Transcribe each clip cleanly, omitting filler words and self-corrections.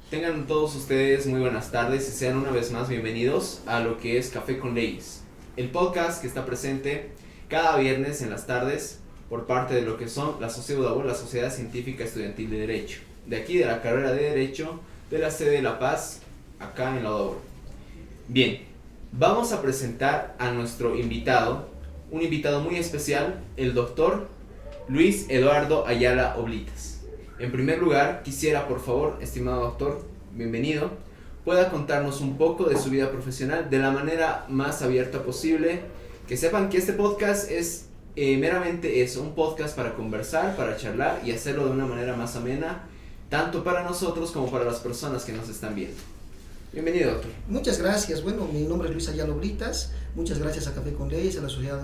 Tengan todos ustedes muy buenas tardes y sean una vez más bienvenidos a lo que es Café con Leyes, el podcast que está presente cada viernes en las tardes por parte de lo que son la Sociedad Udabor, la Sociedad Científica Estudiantil de Derecho, de aquí de la carrera de Derecho de la sede de La Paz, acá en la Udabor. Bien, vamos a presentar a nuestro invitado, un invitado muy especial, el doctor Luis Eduardo Ayala Oblitas. En primer lugar, quisiera, por favor, estimado doctor, bienvenido, pueda contarnos un poco de su vida profesional de la manera más abierta posible. Que sepan que este podcast es meramente eso, un podcast para conversar, para charlar y hacerlo de una manera más amena, tanto para nosotros como para las personas que nos están viendo. Bienvenido, doctor. Muchas gracias. Bueno, mi nombre es Luis Ayala Oblitas. Muchas gracias a Café con Leyes, a la Sociedad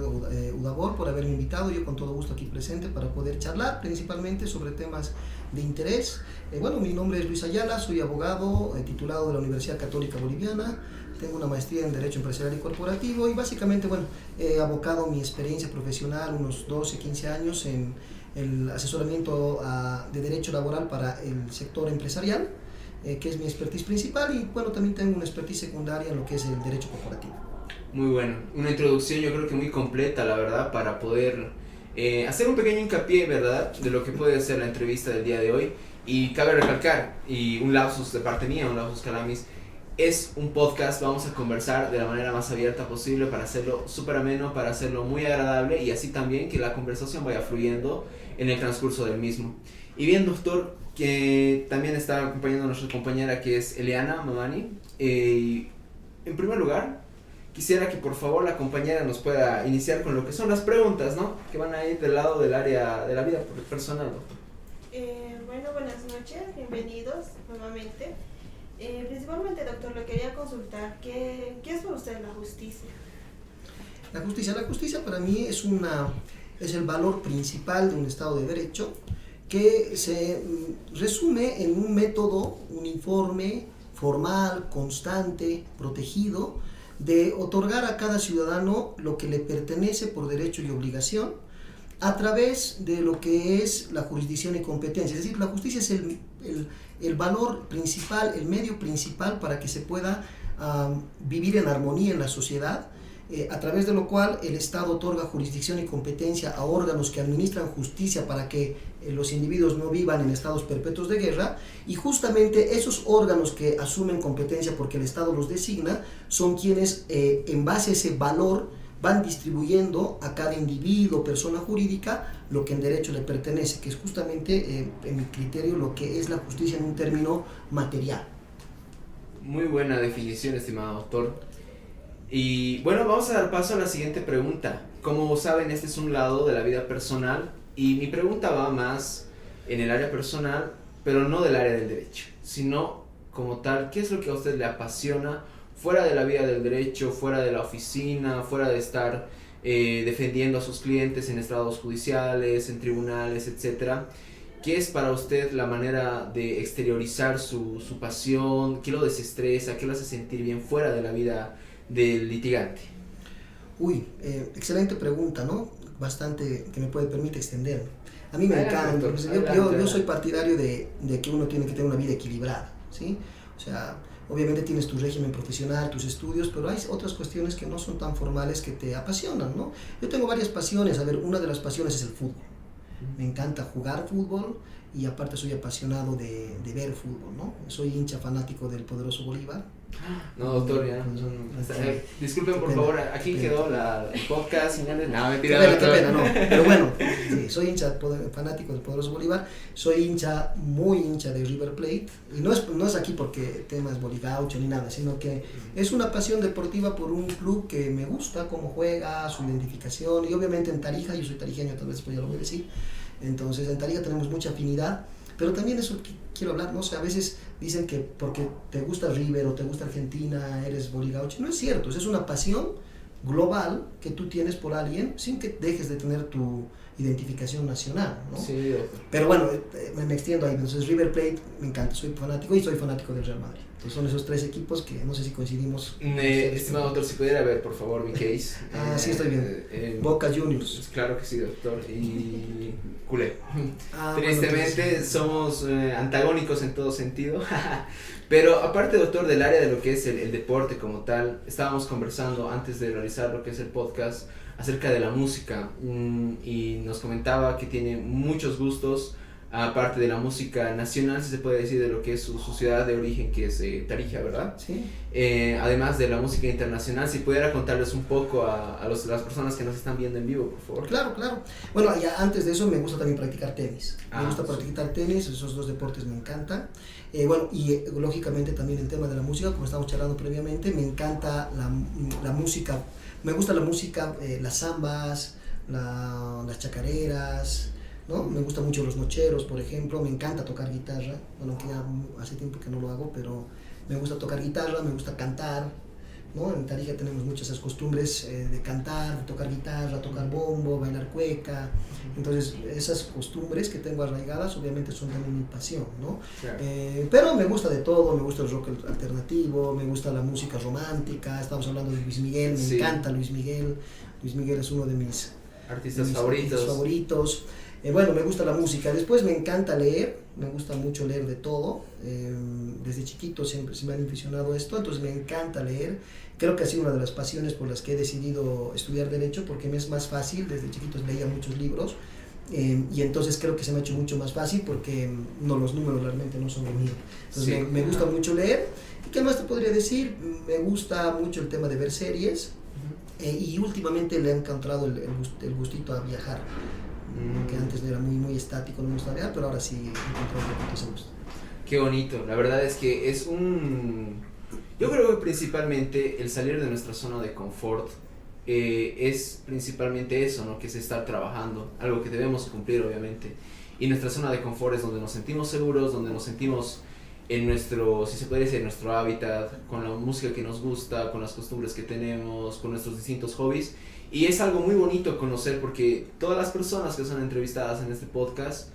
Udabor por haberme invitado. Yo con todo gusto aquí presente para poder charlar principalmente sobre temas de interés. Bueno, mi nombre es Luis Ayala, soy abogado titulado de la Universidad Católica Boliviana. Tengo una maestría en Derecho Empresarial y Corporativo y básicamente, bueno, he abocado mi experiencia profesional unos 12, 15 años en el asesoramiento de derecho laboral para el sector empresarial, que es mi expertise principal, y bueno, también tengo una expertise secundaria en lo que es el derecho corporativo. Muy bueno, una introducción yo creo que muy completa, la verdad, para poder hacer un pequeño hincapié, ¿verdad?, de lo que puede ser la entrevista del día de hoy. Y cabe recalcar, y un lapsus de parte mía, un lapsus calamis, es un podcast, vamos a conversar de la manera más abierta posible para hacerlo súper ameno, para hacerlo muy agradable y así también que la conversación vaya fluyendo en el transcurso del mismo. Y bien, doctor, que también está acompañando a nuestra compañera que es Eliana Mamani. En primer lugar, quisiera que por favor la compañera nos pueda iniciar con lo que son las preguntas, ¿no?, que van a ir del lado del área de la vida personal, doctor. Bueno, buenas noches, bienvenidos nuevamente. Principalmente, doctor, le quería consultar, ¿qué es para usted la justicia? La justicia para mí es el valor principal de un Estado de Derecho, que se resume en un método uniforme, formal, constante, protegido, de otorgar a cada ciudadano lo que le pertenece por derecho y obligación a través de lo que es la jurisdicción y competencia. Es decir, la justicia es el valor principal, el medio principal para que se pueda vivir en armonía en la sociedad, a través de lo cual el Estado otorga jurisdicción y competencia a órganos que administran justicia para que los individuos no vivan en estados perpetuos de guerra, y justamente esos órganos que asumen competencia porque el Estado los designa son quienes en base a ese valor van distribuyendo a cada individuo, persona jurídica, lo que en derecho le pertenece, que es justamente, en mi criterio, lo que es la justicia en un término material. Muy buena definición, estimado doctor. Y bueno, vamos a dar paso a la siguiente pregunta. Como saben, este es un lado de la vida personal y mi pregunta va más en el área personal, pero no del área del derecho, sino como tal, ¿qué es lo que a usted le apasiona fuera de la vida del derecho, fuera de la oficina, fuera de estar defendiendo a sus clientes en estrados judiciales, en tribunales, etcétera? ¿Qué es para usted la manera de exteriorizar su pasión? ¿Qué lo desestresa? ¿Qué lo hace sentir bien fuera de la vida del litigante? Excelente pregunta, ¿no? Bastante que me permite extenderme. A mí me encanta. Yo soy partidario de que uno tiene que tener una vida equilibrada, ¿sí? O sea, obviamente tienes tu régimen profesional, tus estudios, pero hay otras cuestiones que no son tan formales que te apasionan, ¿no? Yo tengo varias pasiones. A ver, una de las pasiones es el fútbol. Me encanta jugar fútbol y aparte soy apasionado de ver fútbol, ¿no? Soy hincha fanático del poderoso Bolívar. No, doctor, ya. Disculpen, por favor, aquí quedó el podcast, señores. No, mentira. Qué pena, no. Pero bueno, sí, soy fanático del poderoso Bolívar. Soy muy hincha de River Plate. Y no es aquí porque temas boligaucho ni nada, sino que es una pasión deportiva por un club que me gusta, cómo juega, su identificación. Y obviamente en Tarija, yo soy tarijeño, tal vez después ya lo voy a decir. Entonces en Tarija tenemos mucha afinidad. Pero también eso quiero hablar, ¿no? O sea, a veces dicen que porque te gusta River o te gusta Argentina, eres boligaucho. No es cierto, es una pasión global que tú tienes por alguien sin que dejes de tener tu identificación nacional, ¿no? Sí, doctor. Pero bueno, me extiendo ahí. Entonces River Plate me encanta, soy fanático y soy fanático del Real Madrid. Entonces son esos tres equipos que no sé si coincidimos. Estimado doctor, si pudiera ver por favor mi case. Sí, estoy bien. Boca Juniors. Claro que sí, doctor. Y culé. Bueno, Tristemente entonces, somos antagónicos en todo sentido. Pero aparte, doctor, del área de lo que es el deporte como tal, estábamos conversando antes de realizar lo que es el podcast acerca de la música, y nos comentaba que tiene muchos gustos, aparte de la música nacional, si se puede decir, de lo que es su ciudad de origen, que es Tarija, ¿verdad? Sí. Además de la música internacional, si pudiera contarles un poco a las personas que nos están viendo en vivo, por favor. Claro, claro. Bueno, ya antes de eso me gusta también practicar tenis. Me gusta Sí. practicar tenis, esos dos deportes me encantan. Bueno, y lógicamente también el tema de la música, como estábamos charlando previamente, me encanta la música, me gusta la música, las zambas, las chacareras, ¿no? Me gustan mucho los nocheros, por ejemplo, me encanta tocar guitarra, bueno, que ya hace tiempo que no lo hago, pero me gusta tocar guitarra, me gusta cantar, ¿no? En Tarija tenemos muchas esas costumbres de cantar, de tocar guitarra, tocar bombo, bailar cueca. Entonces esas costumbres que tengo arraigadas obviamente son también mi pasión, ¿no? Claro. Pero me gusta de todo, me gusta el rock alternativo, me gusta la música romántica, estamos hablando de Luis Miguel, me Sí. encanta Luis Miguel es uno de mis Artistas artistas favoritos. favoritos. Bueno, me gusta la música. Después me encanta leer, me gusta mucho leer de todo. Desde chiquito siempre se me ha aficionado esto, entonces me encanta leer. Creo que ha sido una de las pasiones por las que he decidido estudiar Derecho, porque me es más fácil. Desde chiquito leía muchos libros, y entonces creo que se me ha hecho mucho más fácil porque los números realmente no son lo mío. Entonces Sí. me gusta mucho leer. ¿Y qué más te podría decir? Me gusta mucho el tema de ver series. Y últimamente le he encontrado el gustito a viajar, que antes era muy estático, no me gustaba viajar, pero ahora sí he encontrado un poquito ese gusto. Qué bonito, la verdad es que es yo creo que principalmente el salir de nuestra zona de confort es principalmente eso, ¿no? Que es estar trabajando, algo que debemos cumplir obviamente. Y nuestra zona de confort es donde nos sentimos seguros, donde nos sentimos en nuestro, si se puede decir, nuestro hábitat, con la música que nos gusta, con las costumbres que tenemos, con nuestros distintos hobbies. Y es algo muy bonito conocer, porque todas las personas que son entrevistadas en este podcast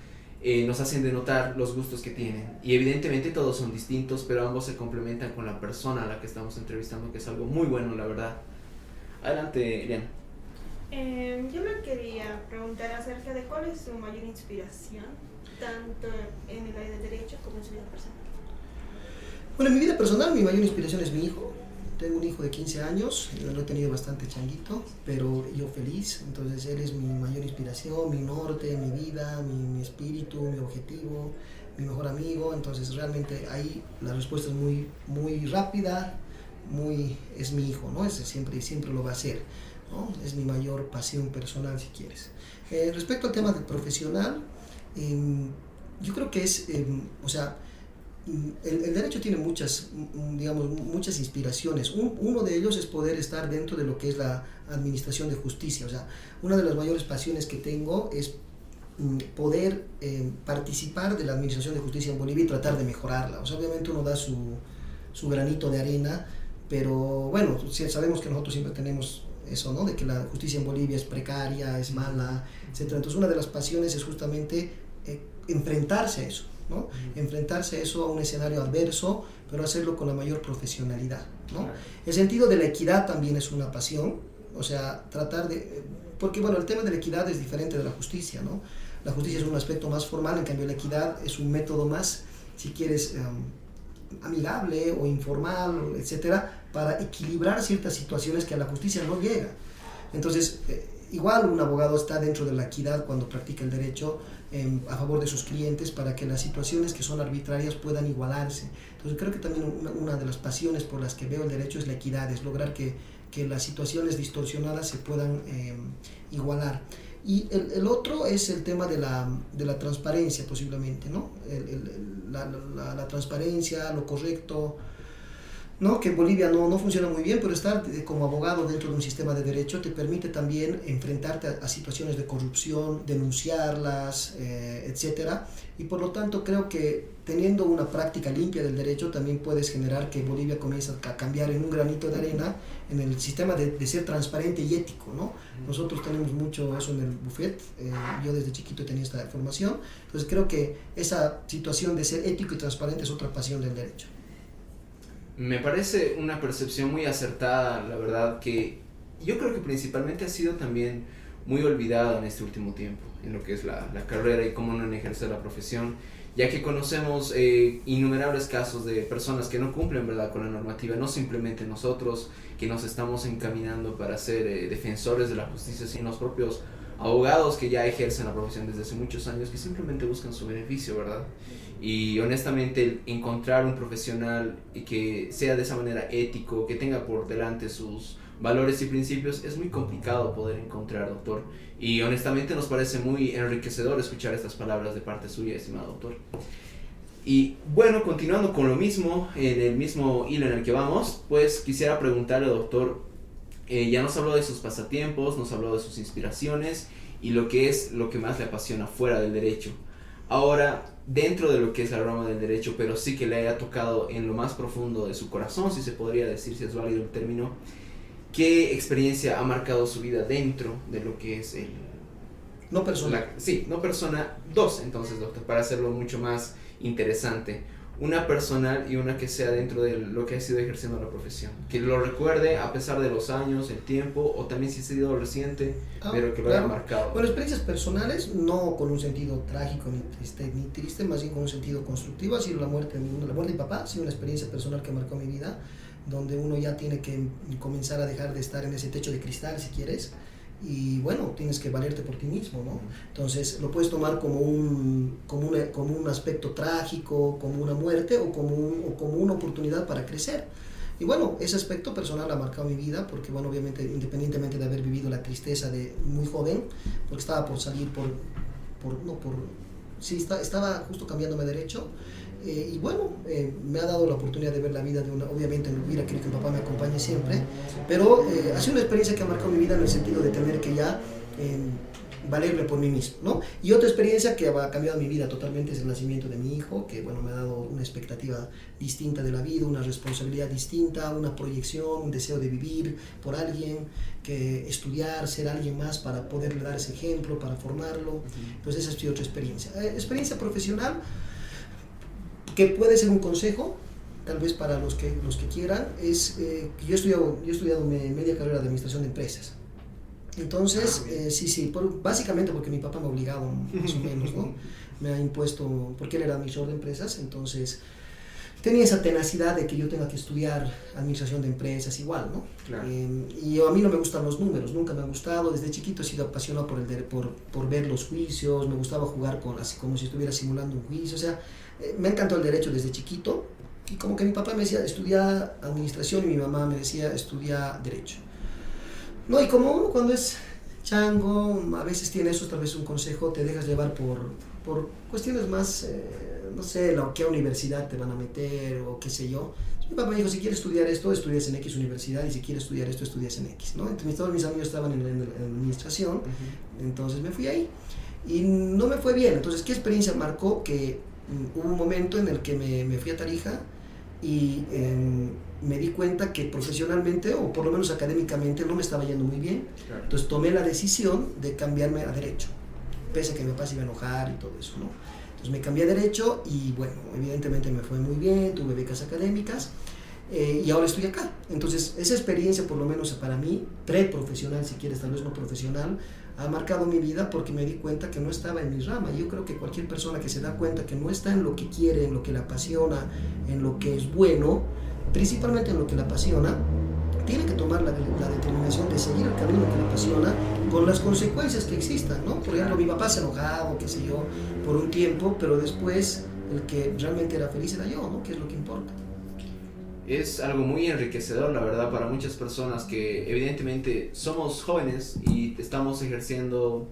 nos hacen denotar los gustos que tienen. Y evidentemente todos son distintos, pero ambos se complementan con la persona a la que estamos entrevistando, que es algo muy bueno, la verdad. Adelante, Eliana. Yo me quería preguntar acerca de cuál es su mayor inspiración, tanto en el área de Derecho como en su vida personal. Bueno, en mi vida personal mi mayor inspiración es mi hijo. Tengo un hijo de 15 años, lo he tenido bastante changuito, pero yo feliz. Entonces él es mi mayor inspiración, mi norte, mi vida, mi espíritu, mi objetivo, mi mejor amigo. Entonces realmente ahí la respuesta es muy rápida, es mi hijo, ¿no? Siempre lo va a ser, ¿no? Es mi mayor pasión personal, si quieres. Respecto al tema del profesional, yo creo que es, el derecho tiene muchas inspiraciones. Uno de ellos es poder estar dentro de lo que es la administración de justicia. O sea, una de las mayores pasiones que tengo es poder participar de la administración de justicia en Bolivia y tratar de mejorarla. O sea, obviamente uno da su granito de arena, pero bueno, sabemos que nosotros siempre tenemos eso, ¿no? De que la justicia en Bolivia es precaria, es mala, etc. Entonces una de las pasiones es justamente enfrentarse a eso, ¿no? Enfrentarse a eso, a un escenario adverso, pero hacerlo con la mayor profesionalidad, ¿no? El sentido de la equidad también es una pasión, o sea, tratar de... Porque bueno, el tema de la equidad es diferente de la justicia, ¿no? La justicia es un aspecto más formal, en cambio la equidad es un método más, si quieres, amigable o informal, etcétera, para equilibrar ciertas situaciones que a la justicia no llega. Entonces, igual un abogado está dentro de la equidad cuando practica el derecho a favor de sus clientes para que las situaciones que son arbitrarias puedan igualarse. Entonces creo que también una de las pasiones por las que veo el derecho es la equidad, es lograr que las situaciones distorsionadas se puedan igualar. Y el otro es el tema de la transparencia, posiblemente, ¿no? La transparencia, lo correcto. ¿no? Que Bolivia no funciona muy bien, pero estar como abogado dentro de un sistema de derecho te permite también enfrentarte a situaciones de corrupción, denunciarlas, etcétera. Y por lo tanto creo que teniendo una práctica limpia del derecho también puedes generar que Bolivia comience a cambiar en un granito de arena en el sistema de ser transparente y ético, ¿no? Nosotros tenemos mucho eso en el buffet, yo desde chiquito tenía esta formación, entonces creo que esa situación de ser ético y transparente es otra pasión del derecho. Me parece una percepción muy acertada, la verdad, que yo creo que principalmente ha sido también muy olvidada en este último tiempo, en lo que es la carrera y cómo uno ejerce la profesión, ya que conocemos innumerables casos de personas que no cumplen, ¿verdad?, con la normativa, no simplemente nosotros que nos estamos encaminando para ser defensores de la justicia, sino los propios abogados que ya ejercen la profesión desde hace muchos años, que simplemente buscan su beneficio, ¿verdad? Y honestamente encontrar un profesional que sea de esa manera ético, que tenga por delante sus valores y principios, es muy complicado poder encontrar, doctor. Y honestamente nos parece muy enriquecedor escuchar estas palabras de parte suya, estimado doctor. Y bueno, continuando con lo mismo, en el mismo hilo en el que vamos, pues quisiera preguntarle, doctor, ya nos habló de sus pasatiempos, nos habló de sus inspiraciones y lo que más le apasiona fuera del derecho. Ahora, dentro de lo que es la rama del derecho, pero sí que le haya tocado en lo más profundo de su corazón, si se podría decir, si es válido el término, ¿qué experiencia ha marcado su vida dentro de lo que es el... No persona. Sí, no persona, dos entonces, doctor, para hacerlo mucho más interesante. Una personal y una que sea dentro de lo que ha sido ejerciendo la profesión. Que lo recuerde a pesar de los años, el tiempo, o también si ha sido reciente, pero que lo haya marcado. Bueno, experiencias personales, no con un sentido trágico ni triste, más bien con un sentido constructivo. Ha sido la muerte de mi papá, ha sido una experiencia personal que marcó mi vida, donde uno ya tiene que comenzar a dejar de estar en ese techo de cristal, si quieres, y bueno, tienes que valerte por ti mismo, ¿no? Entonces lo puedes tomar como un aspecto trágico, como una muerte o como una oportunidad para crecer. Y bueno, ese aspecto personal ha marcado mi vida porque, bueno, obviamente, independientemente de haber vivido la tristeza de muy joven, porque estaba por salir estaba justo cambiándome de derecho. Y bueno, me ha dado la oportunidad de ver la vida obviamente no hubiera querido que mi papá me acompañe siempre, pero ha sido una experiencia que ha marcado mi vida en el sentido de tener que ya valerme por mí mismo, ¿no? Y otra experiencia que ha cambiado mi vida totalmente es el nacimiento de mi hijo, que bueno, me ha dado una expectativa distinta de la vida, una responsabilidad distinta, una proyección, un deseo de vivir por alguien, que estudiar, ser alguien más para poderle dar ese ejemplo, para formarlo. Entonces esa ha sido otra experiencia. Experiencia profesional, que puede ser un consejo, tal vez para los que quieran, es que yo he estudiado media carrera de administración de empresas. Entonces, básicamente porque mi papá me ha obligado, más o menos, ¿no? Me ha impuesto, porque él era administrador de empresas, entonces tenía esa tenacidad de que yo tenga que estudiar administración de empresas igual, ¿no? Claro. Y a mí no me gustan los números, nunca me ha gustado. Desde chiquito he sido apasionado por ver los juicios, me gustaba jugar así como si estuviera simulando un juicio, o sea, me encantó el derecho desde chiquito. Y como que mi papá me decía, estudia administración, y mi mamá me decía, estudia derecho. No, y como uno cuando es chango, a veces tiene eso, tal vez un consejo, te dejas llevar por cuestiones más, no sé, qué universidad te van a meter o qué sé yo. Mi papá me dijo, si quieres estudiar esto, estudias en X universidad, y si quieres estudiar esto, estudias en X, ¿no? Entonces todos mis amigos estaban en administración, entonces me fui ahí y no me fue bien. Entonces, ¿qué experiencia marcó? Que hubo un momento en el que me fui a Tarija y me di cuenta que profesionalmente, o por lo menos académicamente, no me estaba yendo muy bien. Claro. Entonces tomé la decisión de cambiarme a Derecho, pese a que mi papá se iba a enojar y todo eso, ¿no? Entonces me cambié a Derecho y bueno, evidentemente me fue muy bien, tuve becas académicas y ahora estoy acá. Entonces esa experiencia, por lo menos para mí, preprofesional, si quieres, tal vez no profesional, ha marcado mi vida porque me di cuenta que no estaba en mi rama. Yo creo que cualquier persona que se da cuenta que no está en lo que quiere, en lo que le apasiona, en lo que es bueno, principalmente en lo que le apasiona, tiene que tomar la determinación de seguir el camino que le apasiona con las consecuencias que existan, ¿no? Por ejemplo, mi papá se ha enojado, qué sé yo, por un tiempo, pero después el que realmente era feliz era yo, ¿no? Que es lo que importa. Es algo muy enriquecedor, la verdad, para muchas personas que evidentemente somos jóvenes y estamos ejerciendo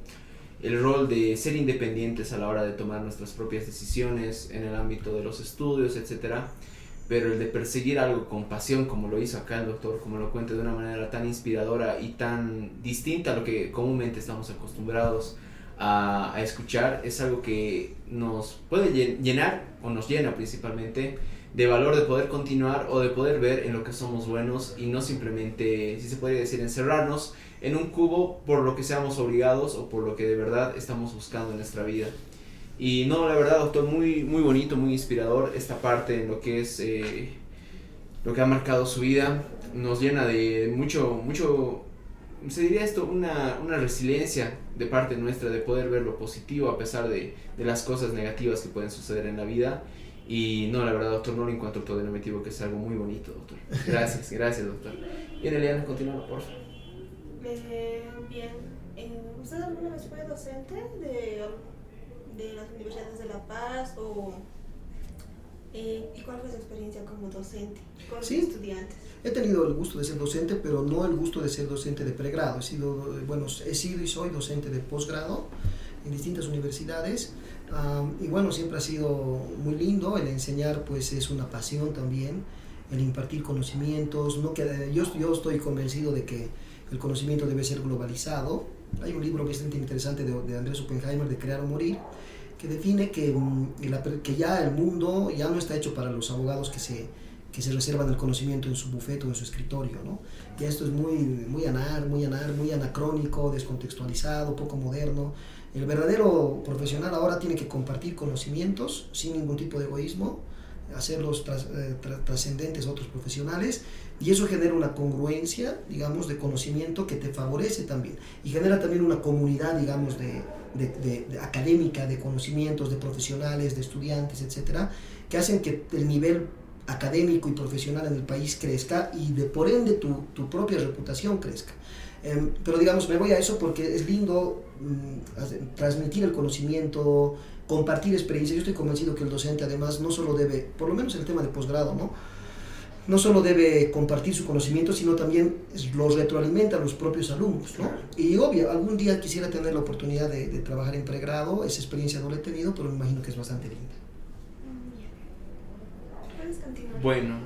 el rol de ser independientes a la hora de tomar nuestras propias decisiones en el ámbito de los estudios, etcétera. pero el de perseguir algo con pasión, como lo hizo acá el doctor, como lo cuenta de una manera tan inspiradora y tan distinta a lo que comúnmente estamos acostumbrados a escuchar, es algo que nos puede llenar, o nos llena principalmente, de valor de poder continuar o de poder ver en lo que somos buenos y no simplemente, si se podría decir, encerrarnos en un cubo por lo que seamos obligados o por lo que de verdad estamos buscando en nuestra vida. Y no, la verdad, doctor, muy, muy bonito, muy inspirador esta parte en lo que es lo que ha marcado su vida. Nos llena de mucho, se diría esto, una resiliencia de parte nuestra de poder ver lo positivo a pesar de las cosas negativas que pueden suceder en la vida. Y no, la verdad, doctor, no lo encuentro todo, no me equivoco, que es algo muy bonito, doctor. Gracias, gracias, doctor. Bien, Eliana, continúa, por favor. Bien, ¿usted alguna vez fue docente de las universidades de La Paz y cuál fue su experiencia como docente con los estudiantes? He tenido el gusto de ser docente, pero no el gusto de ser docente de pregrado. He sido y soy docente de posgrado en distintas universidades. Y bueno, siempre ha sido muy lindo. El enseñar pues es una pasión también, el impartir conocimientos. Yo estoy convencido de que el conocimiento debe ser globalizado. Hay un libro bastante interesante de Andrés Oppenheimer, de Crear o Morir, que define que ya el mundo ya no está hecho para los abogados que se reservan el conocimiento en su bufete o en su escritorio, ¿no? Ya esto es muy anacrónico, descontextualizado, poco moderno. El verdadero profesional ahora tiene que compartir conocimientos sin ningún tipo de egoísmo, hacerlos trascendentes a otros profesionales, y eso genera una congruencia, digamos, de conocimiento que te favorece también, y genera también una comunidad, digamos, de académica, de conocimientos, de profesionales, de estudiantes, etcétera, que hacen que el nivel académico y profesional en el país crezca y por ende tu propia reputación crezca. Pero digamos, me voy a eso porque es lindo transmitir el conocimiento, compartir experiencias. Yo estoy convencido que el docente además no solo debe, por lo menos el tema de posgrado, no solo debe compartir su conocimiento, sino también los retroalimenta a los propios alumnos, ¿no? Y obvio, algún día quisiera tener la oportunidad de trabajar en pregrado. Esa experiencia no la he tenido, pero me imagino que es bastante linda. ¿Puedes continuar? Bueno,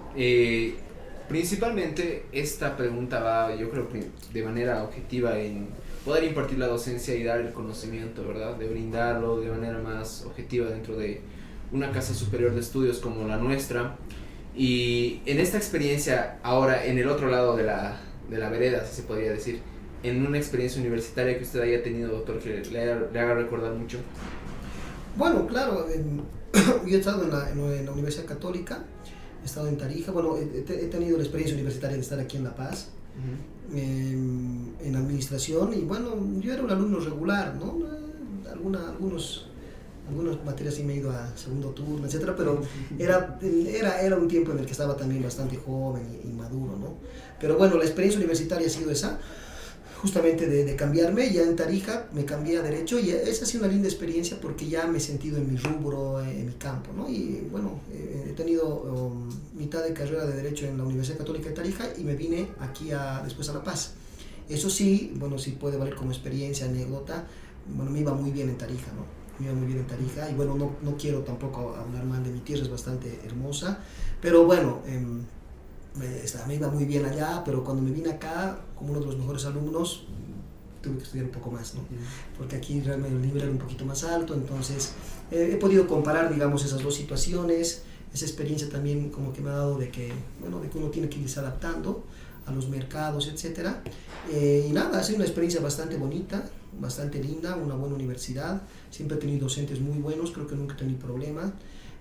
principalmente esta pregunta va, yo creo que de manera objetiva en poder impartir la docencia y dar el conocimiento, ¿verdad? De brindarlo de manera más objetiva dentro de una casa superior de estudios como la nuestra. Y en esta experiencia, ahora en el otro lado de la vereda, si se podría decir, en una experiencia universitaria que usted haya tenido, doctor, que le haga recordar mucho. Bueno, claro, yo he estado en la Universidad Católica, he estado en Tarija. Bueno, he tenido la experiencia universitaria de estar aquí en La Paz, en administración, y bueno, yo era un alumno regular, ¿no? Algunas materias sí me he ido a segundo turno, etcétera, pero era un tiempo en el que estaba también bastante joven y maduro, ¿no? Pero bueno, la experiencia universitaria ha sido esa, justamente de cambiarme. Ya en Tarija me cambié a Derecho, y esa ha sido una linda experiencia porque ya me he sentido en mi rubro, en mi campo, ¿no? Y bueno, he tenido mitad de carrera de Derecho en la Universidad Católica de Tarija y me vine aquí después a La Paz. Eso sí, bueno, sí puede valer como experiencia, anécdota. Bueno, me iba muy bien en Tarija, ¿no? Me iba muy bien en Tarija, y bueno, no quiero tampoco hablar mal de mi tierra, es bastante hermosa, pero bueno, me iba muy bien allá, pero cuando me vine acá, como uno de los mejores alumnos, tuve que estudiar un poco más, ¿no? Porque aquí realmente el nivel era un poquito más alto, entonces he podido comparar, digamos, esas dos situaciones. Esa experiencia también como que me ha dado de que uno tiene que irse adaptando a los mercados, etcétera. Y nada, ha sido una experiencia bastante bonita, bastante linda, una buena universidad. Siempre he tenido docentes muy buenos, creo que nunca he tenido problemas.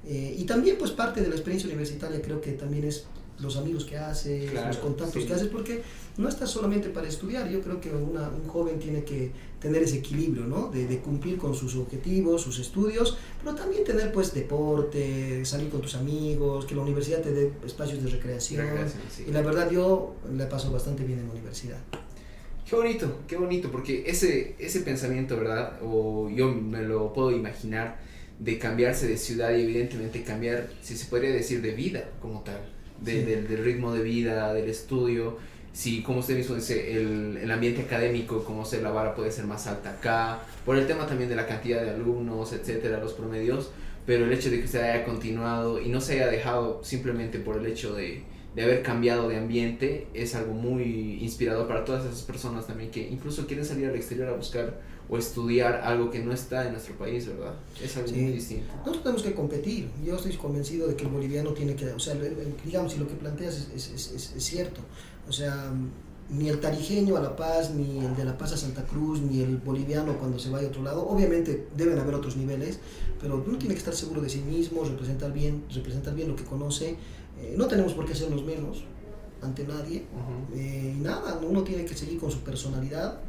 Y también pues parte de la experiencia universitaria creo que también es los amigos que haces, claro, los contactos que haces, porque no estás solamente para estudiar. Yo creo que un joven tiene que tener ese equilibrio, ¿no? De cumplir con sus objetivos, sus estudios, pero también tener pues deporte, salir con tus amigos, que la universidad te dé espacios de recreación. Sí. Y la verdad yo la paso bastante bien en la universidad. Qué bonito, porque ese pensamiento, ¿verdad? O yo me lo puedo imaginar, de cambiarse de ciudad y evidentemente cambiar, si se podría decir, de vida como tal. Del ritmo de vida, del estudio, si, como usted mismo dice, el ambiente académico, como se la vara puede ser más alta acá, por el tema también de la cantidad de alumnos, etcétera, los promedios, pero el hecho de que usted haya continuado y no se haya dejado simplemente por el hecho de haber cambiado de ambiente es algo muy inspirador para todas esas personas también que incluso quieren salir al exterior a buscar o estudiar algo que no está en nuestro país, ¿verdad? Es algo muy distinto. Nosotros tenemos que competir. Yo estoy convencido de que el boliviano tiene que, o sea, digamos, si lo que planteas es cierto. O sea, ni el tarijeño a La Paz, ni el de La Paz a Santa Cruz, ni el boliviano cuando se vaya a otro lado, obviamente deben haber otros niveles, pero uno tiene que estar seguro de sí mismo, representar bien lo que conoce. No tenemos por qué hacernos menos ante nadie. Y nada, uno tiene que seguir con su personalidad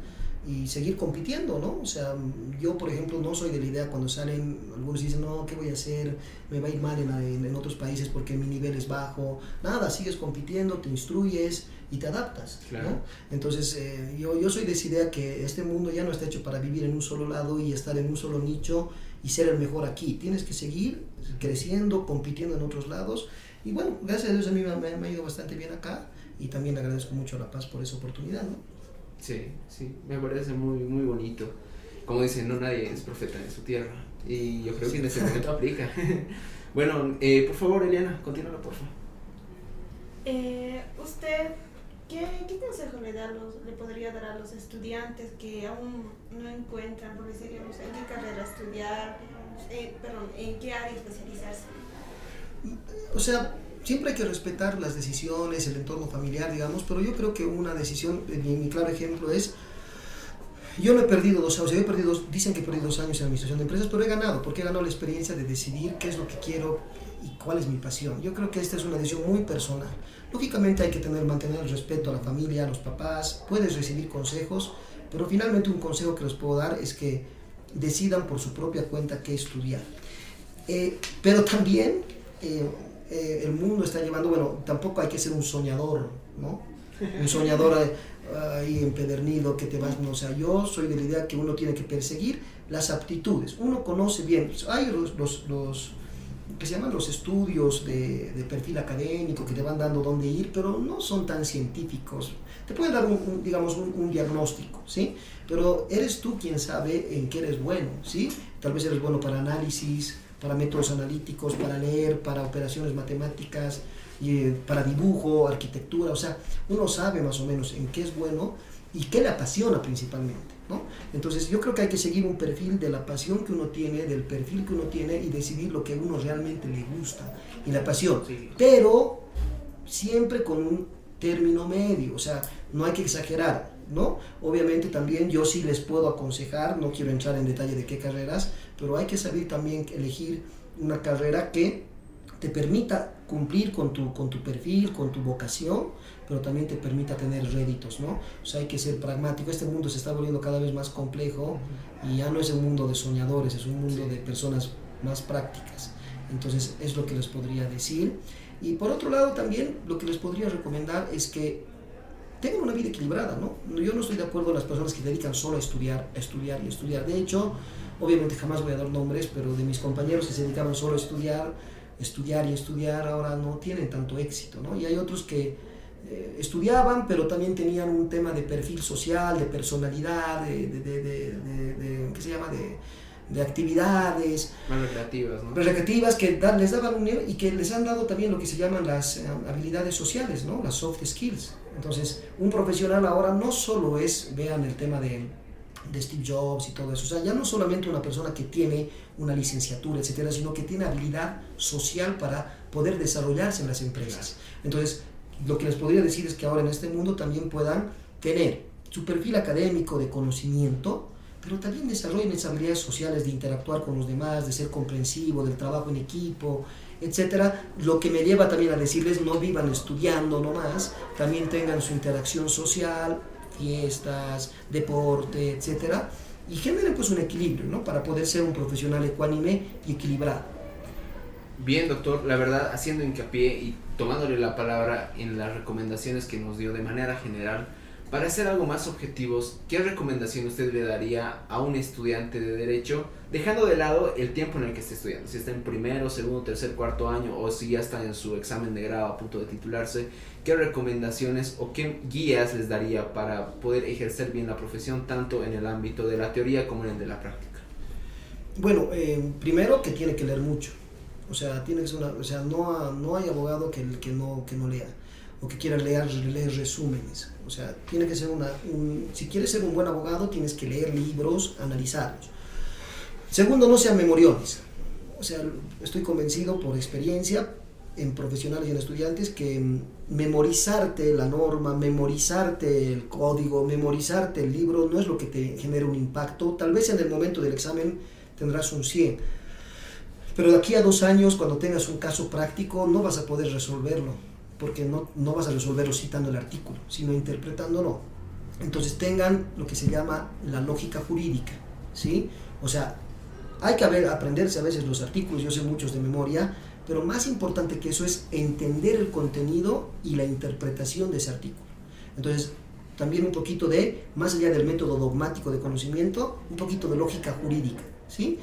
y seguir compitiendo, ¿no? O sea, yo por ejemplo no soy de la idea cuando salen, algunos dicen, no, ¿qué voy a hacer? Me va a ir mal en otros países porque mi nivel es bajo. Nada, sigues compitiendo, te instruyes y te adaptas, claro, ¿no? Entonces yo soy de esa idea que este mundo ya no está hecho para vivir en un solo lado y estar en un solo nicho y ser el mejor aquí. Tienes que seguir creciendo, compitiendo en otros lados. Y bueno, gracias a Dios a mí me ha ido bastante bien acá y también agradezco mucho a La Paz por esa oportunidad, ¿no? Sí, me parece muy, muy bonito. Como dicen, no nadie es profeta en su tierra. Y yo creo que en ese momento aplica. Bueno, por favor, Eliana, continúa, por favor. ¿Usted qué consejo le podría dar a los estudiantes que aún no encuentran, por decir, en qué carrera estudiar, en qué área especializarse? O sea, siempre hay que respetar las decisiones, el entorno familiar, digamos, pero yo creo que una decisión, mi claro ejemplo es, yo no he perdido 2 años, dicen que he perdido 2 años en administración de empresas, pero he ganado, porque he ganado la experiencia de decidir qué es lo que quiero y cuál es mi pasión. Yo creo que esta es una decisión muy personal. Lógicamente hay que mantener el respeto a la familia, a los papás, puedes recibir consejos, pero finalmente un consejo que les puedo dar es que decidan por su propia cuenta qué estudiar. Pero también el mundo está llevando, bueno, tampoco hay que ser un soñador, ¿no? Un soñador ahí empedernido que te vas, no, o sea, yo soy de la idea que uno tiene que perseguir las aptitudes. Uno conoce bien, hay los que se llaman los estudios de perfil académico que te van dando dónde ir, pero no son tan científicos. Te pueden dar digamos un diagnóstico, ¿sí? Pero eres tú quien sabe en qué eres bueno, ¿sí? Tal vez eres bueno para análisis, para métodos analíticos, para leer, para operaciones matemáticas, para dibujo, arquitectura. O sea, uno sabe más o menos en qué es bueno y qué le apasiona principalmente, ¿no? Entonces yo creo que hay que seguir un perfil de la pasión que uno tiene, del perfil que uno tiene y decidir lo que a uno realmente le gusta y la pasión, sí. Pero siempre con un término medio, o sea, no hay que exagerar, ¿no? Obviamente también yo sí les puedo aconsejar, no quiero entrar en detalle de qué carreras, pero hay que saber también elegir una carrera que te permita cumplir con tu perfil, con tu vocación, pero también te permita tener réditos, ¿no? O sea, hay que ser pragmático. Este mundo se está volviendo cada vez más complejo y ya no es un mundo de soñadores, es un mundo de personas más prácticas. Entonces, es lo que les podría decir. Y por otro lado, también lo que les podría recomendar es que tengan una vida equilibrada, ¿no? Yo no estoy de acuerdo con las personas que se dedican solo a estudiar. De hecho, obviamente jamás voy a dar nombres, pero de mis compañeros que se dedicaban solo a estudiar, ahora no tienen tanto éxito, ¿no? Y hay otros que estudiaban, pero también tenían un tema de perfil social, de personalidad, ¿qué se llama? De actividades más recreativas, ¿no? Recreativas que les daban un nivel y que les han dado también lo que se llaman las habilidades sociales, ¿no? Las soft skills. Entonces, un profesional ahora no solo es, vean el tema de Steve Jobs y todo eso, o sea, ya no solamente una persona que tiene una licenciatura, etcétera, sino que tiene habilidad social para poder desarrollarse en las empresas. Entonces, lo que les podría decir es que ahora en este mundo también puedan tener su perfil académico de conocimiento, pero también desarrollen esas habilidades sociales de interactuar con los demás, de ser comprensivo, del trabajo en equipo, etcétera. Lo que me lleva también a decirles, no vivan estudiando nomás, también tengan su interacción social, fiestas, deporte, etcétera, y generen pues un equilibrio, ¿no? Para poder ser un profesional ecuánime y equilibrado. Bien, doctor, la verdad, haciendo hincapié y tomándole la palabra en las recomendaciones que nos dio de manera general, Para ser algo más objetivos, ¿qué recomendación usted le daría a un estudiante de Derecho, dejando de lado el tiempo en el que esté estudiando? Si está en primero, segundo, tercer, cuarto año, o si ya está en su examen de grado a punto de titularse, ¿qué recomendaciones o qué guías les daría para poder ejercer bien la profesión, tanto en el ámbito de la teoría como en el de la práctica? Bueno, primero que tiene que leer mucho. O sea, tiene que ser no hay abogado que no lea o que quiera leer resúmenes. O sea, tiene que ser si quieres ser un buen abogado, tienes que leer libros, analizarlos. Segundo, no sean memoriones. O sea, estoy convencido por experiencia en profesionales y en estudiantes que memorizarte la norma, memorizarte el código, memorizarte el libro no es lo que te genera un impacto. Tal vez en el momento del examen tendrás un 100, pero de aquí a 2 años, cuando tengas un caso práctico, no vas a poder resolverlo, porque no vas a resolverlo citando el artículo, sino interpretándolo. Entonces tengan lo que se llama la lógica jurídica, ¿sí? O sea, hay que aprenderse a veces los artículos, yo sé muchos de memoria, pero más importante que eso es entender el contenido y la interpretación de ese artículo. Entonces, también un poquito más allá del método dogmático de conocimiento, un poquito de lógica jurídica, ¿sí?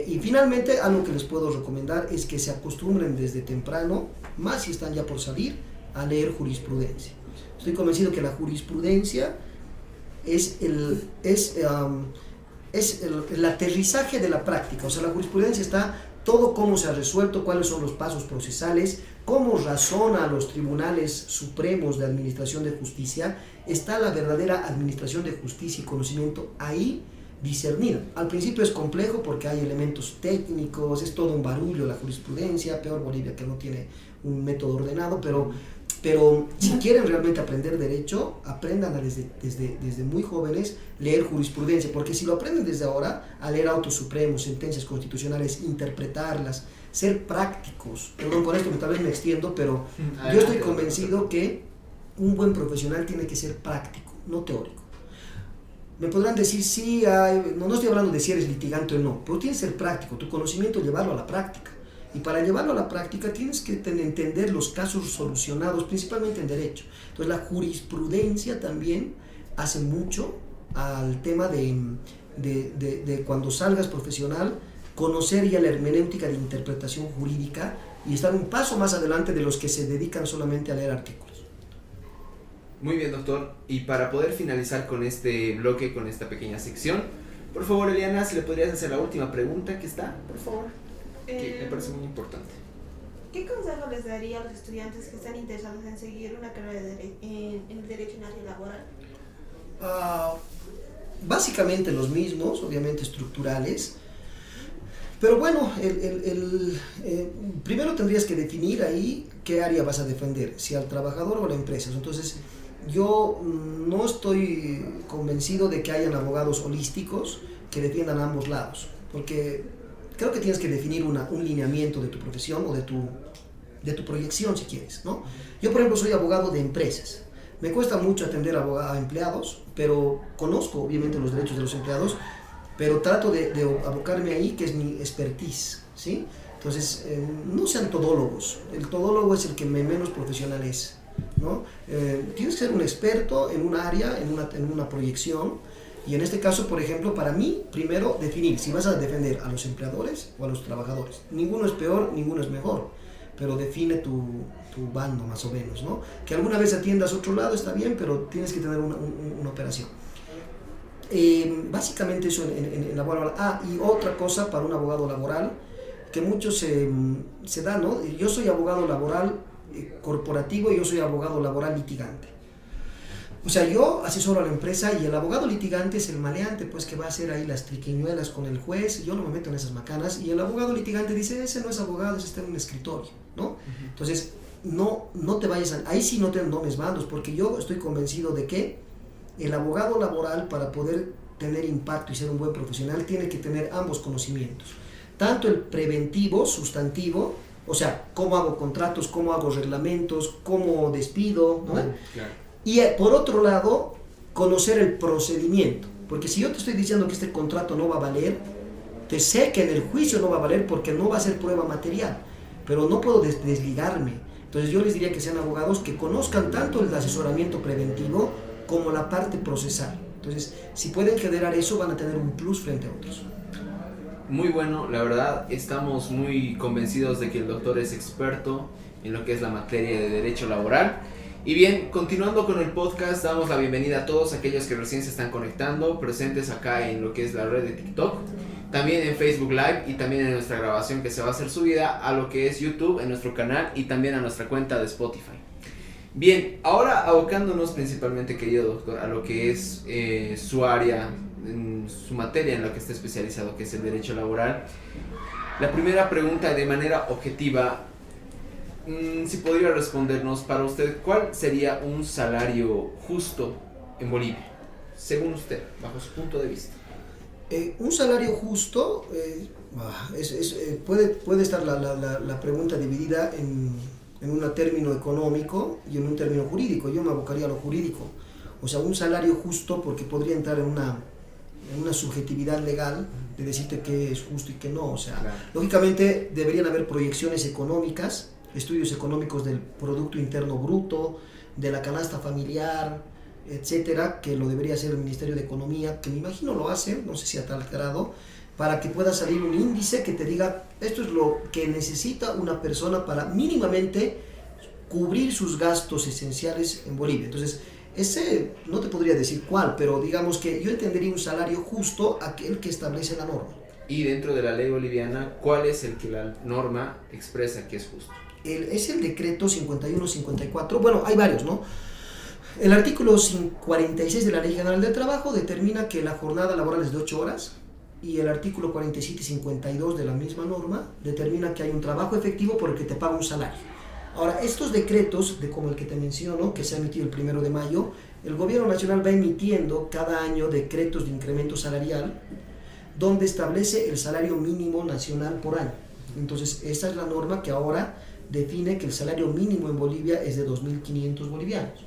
Y finalmente, algo que les puedo recomendar es que se acostumbren desde temprano, más si están ya por salir, a leer jurisprudencia. Estoy convencido que la jurisprudencia es el aterrizaje de la práctica. O sea, la jurisprudencia está todo cómo se ha resuelto, cuáles son los pasos procesales, cómo razona los tribunales supremos de administración de justicia. Está la verdadera administración de justicia y conocimiento ahí discernida. Al principio es complejo porque hay elementos técnicos, es todo un barullo la jurisprudencia, peor Bolivia que no tiene un método ordenado, pero si quieren realmente aprender derecho, aprendan desde muy jóvenes leer jurisprudencia, porque si lo aprenden desde ahora, a leer autos supremos, sentencias constitucionales, interpretarlas, ser prácticos. Perdón, con esto tal vez me extiendo, pero yo estoy convencido que un buen profesional tiene que ser práctico, no teórico. Me podrán decir, sí, no estoy hablando de si eres litigante o no, pero tienes que ser práctico, tu conocimiento llevarlo a la práctica. Y para llevarlo a la práctica tienes que entender los casos solucionados, principalmente en derecho. Entonces la jurisprudencia también hace mucho al tema de cuando salgas profesional, conocer ya la hermenéutica de interpretación jurídica y estar un paso más adelante de los que se dedican solamente a leer artículos. Muy bien, doctor. Y para poder finalizar con este bloque, con esta pequeña sección, por favor, Eliana, si le podrías hacer la última pregunta que está, por favor, que me parece muy importante. ¿Qué consejo les daría a los estudiantes que están interesados en seguir una carrera en el derecho en área laboral? Básicamente los mismos, obviamente estructurales, pero bueno, primero tendrías que definir ahí qué área vas a defender, si al trabajador o a la empresa. Entonces, yo no estoy convencido de que hayan abogados holísticos que defiendan a ambos lados, porque creo que tienes que definir un lineamiento de tu profesión o de tu proyección, si quieres, ¿no? Yo, por ejemplo, soy abogado de empresas. Me cuesta mucho atender a empleados, pero conozco obviamente los derechos de los empleados, pero trato de abocarme ahí, que es mi expertise, ¿sí? Entonces, no sean todólogos. El todólogo es el que menos profesional es, ¿no? Tienes que ser un experto en un área, en una proyección. Y en este caso, por ejemplo, para mí, primero definir si vas a defender a los empleadores o a los trabajadores. Ninguno es peor, ninguno es mejor, pero define tu bando más o menos, ¿no? Que alguna vez atiendas otro lado está bien, pero tienes que tener una operación. Básicamente eso en la laboral. Y otra cosa para un abogado laboral, que muchos se da, ¿no? Yo soy abogado laboral corporativo y yo soy abogado laboral litigante. O sea, yo asesoro a la empresa y el abogado litigante es el maleante, pues, que va a hacer ahí las triquiñuelas con el juez. Yo no me meto en esas macanas. Y el abogado litigante dice, ese no es abogado, ese está en un escritorio, ¿no? Uh-huh. Entonces, no te vayas ahí sí no te tomes bandos, porque yo estoy convencido de que el abogado laboral, para poder tener impacto y ser un buen profesional, tiene que tener ambos conocimientos. Tanto el preventivo, sustantivo, o sea, cómo hago contratos, cómo hago reglamentos, cómo despido, ¿no? Claro. Y por otro lado, conocer el procedimiento, porque si yo te estoy diciendo que este contrato no va a valer, te sé que en el juicio no va a valer porque no va a ser prueba material, pero no puedo desligarme. Entonces yo les diría que sean abogados que conozcan tanto el asesoramiento preventivo como la parte procesal. Entonces, si pueden generar eso, van a tener un plus frente a otros. Muy bueno, la verdad, estamos muy convencidos de que el doctor es experto en lo que es la materia de derecho laboral. Y bien, continuando con el podcast, damos la bienvenida a todos aquellos que recién se están conectando, presentes acá en lo que es la red de TikTok, también en Facebook Live y también en nuestra grabación que se va a hacer subida a lo que es YouTube, en nuestro canal y también a nuestra cuenta de Spotify. Bien, ahora abocándonos principalmente, querido doctor, a lo que es su área, su materia en la que está especializado, que es el derecho laboral. La primera pregunta, de manera objetiva, si podría respondernos para usted, ¿cuál sería un salario justo en Bolivia, según usted, bajo su punto de vista? Un salario justo, puede estar la pregunta dividida en un término económico y en un término jurídico. Yo me abocaría a lo jurídico. O sea, un salario justo, porque podría entrar en una subjetividad legal de decirte qué es justo y qué no. O sea, claro, lógicamente deberían haber proyecciones económicas, estudios económicos del Producto Interno Bruto, de la canasta familiar, etcétera, que lo debería hacer el Ministerio de Economía, que me imagino lo hace, no sé si a tal grado, para que pueda salir un índice que te diga esto es lo que necesita una persona para mínimamente cubrir sus gastos esenciales en Bolivia. Entonces, ese no te podría decir cuál, pero digamos que yo entendería un salario justo aquel que establece la norma. Y dentro de la ley boliviana, ¿cuál es el que la norma expresa que es justo? Es el decreto 51-54, bueno, hay varios, ¿no? El artículo 46 de la Ley General del Trabajo determina que la jornada laboral es de 8 horas y el artículo 47-52 de la misma norma determina que hay un trabajo efectivo por el que te paga un salario. Ahora, estos decretos, como el que te menciono, que se ha emitido el 1 de mayo, el gobierno nacional va emitiendo cada año decretos de incremento salarial donde establece el salario mínimo nacional por año. Entonces, esa es la norma que ahora define que el salario mínimo en Bolivia es de 2.500 bolivianos,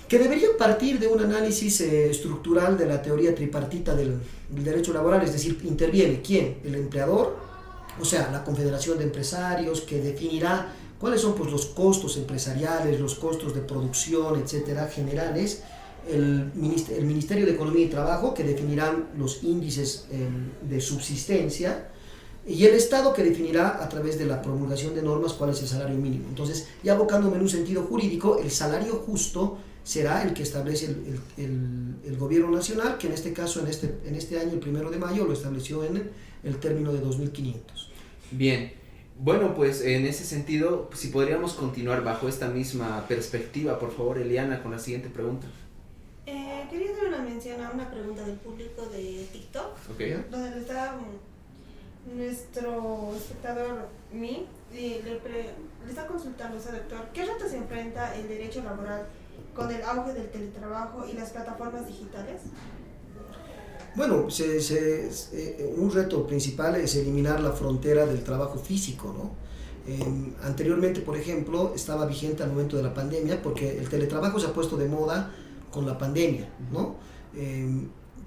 que debería partir de un análisis estructural de la teoría tripartita del derecho laboral, es decir, interviene ¿quién? El empleador, o sea, la Confederación de Empresarios, que definirá cuáles son pues, los costos empresariales, los costos de producción, etcétera, generales, el Ministerio de Economía y Trabajo, que definirán los índices de subsistencia, y el Estado, que definirá a través de la promulgación de normas cuál es el salario mínimo. Entonces, ya abocándome en un sentido jurídico, el salario justo será el que establece el gobierno nacional, que en este caso, en este año, el 1 de mayo, lo estableció en el término de 2.500. Bien, bueno, pues en ese sentido, si podríamos continuar bajo esta misma perspectiva, por favor, Eliana, con la siguiente pregunta. Quería hacer una mención a una pregunta del público de TikTok, donde le está nuestro espectador le está consultando, o sea, doctor, ¿qué retos se enfrenta el derecho laboral con el auge del teletrabajo y las plataformas digitales? Bueno, un reto principal es eliminar la frontera del trabajo físico, ¿no? Anteriormente, por ejemplo, estaba vigente al momento de la pandemia, porque el teletrabajo se ha puesto de moda con la pandemia, ¿no?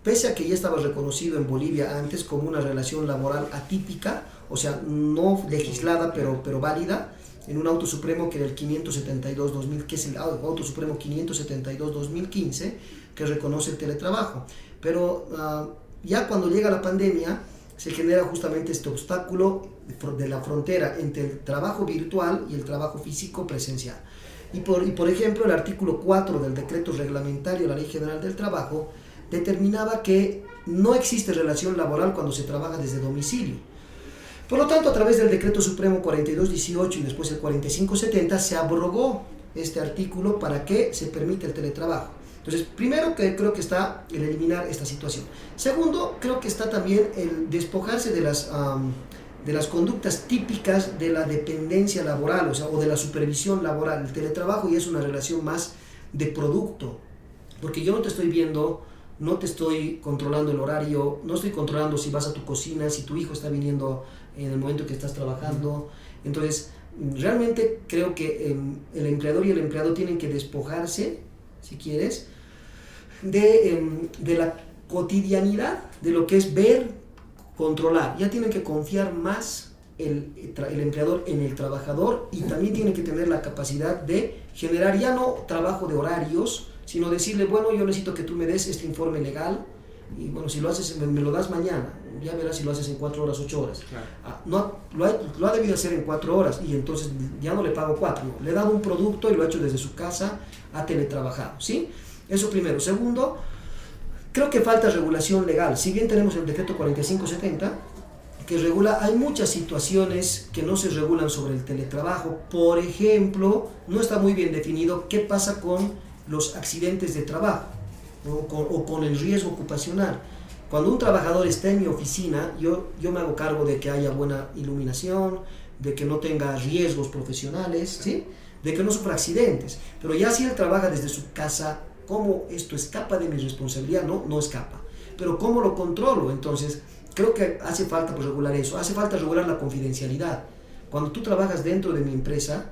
Pese a que ya estaba reconocido en Bolivia antes como una relación laboral atípica, o sea, no legislada, pero válida, en un auto supremo que era el 572-2000, que es el auto supremo 572-2015, que reconoce el teletrabajo. Pero ya cuando llega la pandemia, se genera justamente este obstáculo de la frontera entre el trabajo virtual y el trabajo físico presencial. Y por ejemplo, el artículo 4 del decreto reglamentario de la Ley General del Trabajo determinaba que no existe relación laboral cuando se trabaja desde domicilio. Por lo tanto, a través del decreto supremo 4218 y después el 4570 se abrogó este artículo para que se permita el teletrabajo. Entonces, primero que creo que está el eliminar esta situación. Segundo, creo que está también el despojarse de las conductas típicas de la dependencia laboral, o de la supervisión laboral. El teletrabajo ya es una relación más de producto, porque yo no te estoy viendo, no te estoy controlando el horario, no estoy controlando si vas a tu cocina, si tu hijo está viniendo en el momento que estás trabajando. Entonces, realmente creo que el empleador y el empleado tienen que despojarse, si quieres, de la cotidianidad, de lo que es ver, controlar. Ya tienen que confiar más el empleador en el trabajador, y también tiene que tener la capacidad de generar ya no trabajo de horarios, sino decirle, bueno, yo necesito que tú me des este informe legal, y bueno, si lo haces, me lo das mañana, ya verás si lo haces en 4 horas, 8 horas. Claro. No, lo ha debido hacer en 4 horas, y entonces ya no le pago 4, no. Le he dado un producto y lo ha hecho desde su casa, ha teletrabajado, ¿sí? Eso primero. Segundo, creo que falta regulación legal. Si bien tenemos el decreto 4570, que regula, hay muchas situaciones que no se regulan sobre el teletrabajo. Por ejemplo, no está muy bien definido qué pasa con los accidentes de trabajo o con el riesgo ocupacional. Cuando un trabajador está en mi oficina, yo me hago cargo de que haya buena iluminación, de que no tenga riesgos profesionales, ¿sí? De que no sufra accidentes. Pero ya si él trabaja desde su casa, ¿cómo esto escapa de mi responsabilidad? No, no escapa. Pero ¿cómo lo controlo? Entonces, creo que hace falta pues, regular eso. Hace falta regular la confidencialidad. Cuando tú trabajas dentro de mi empresa,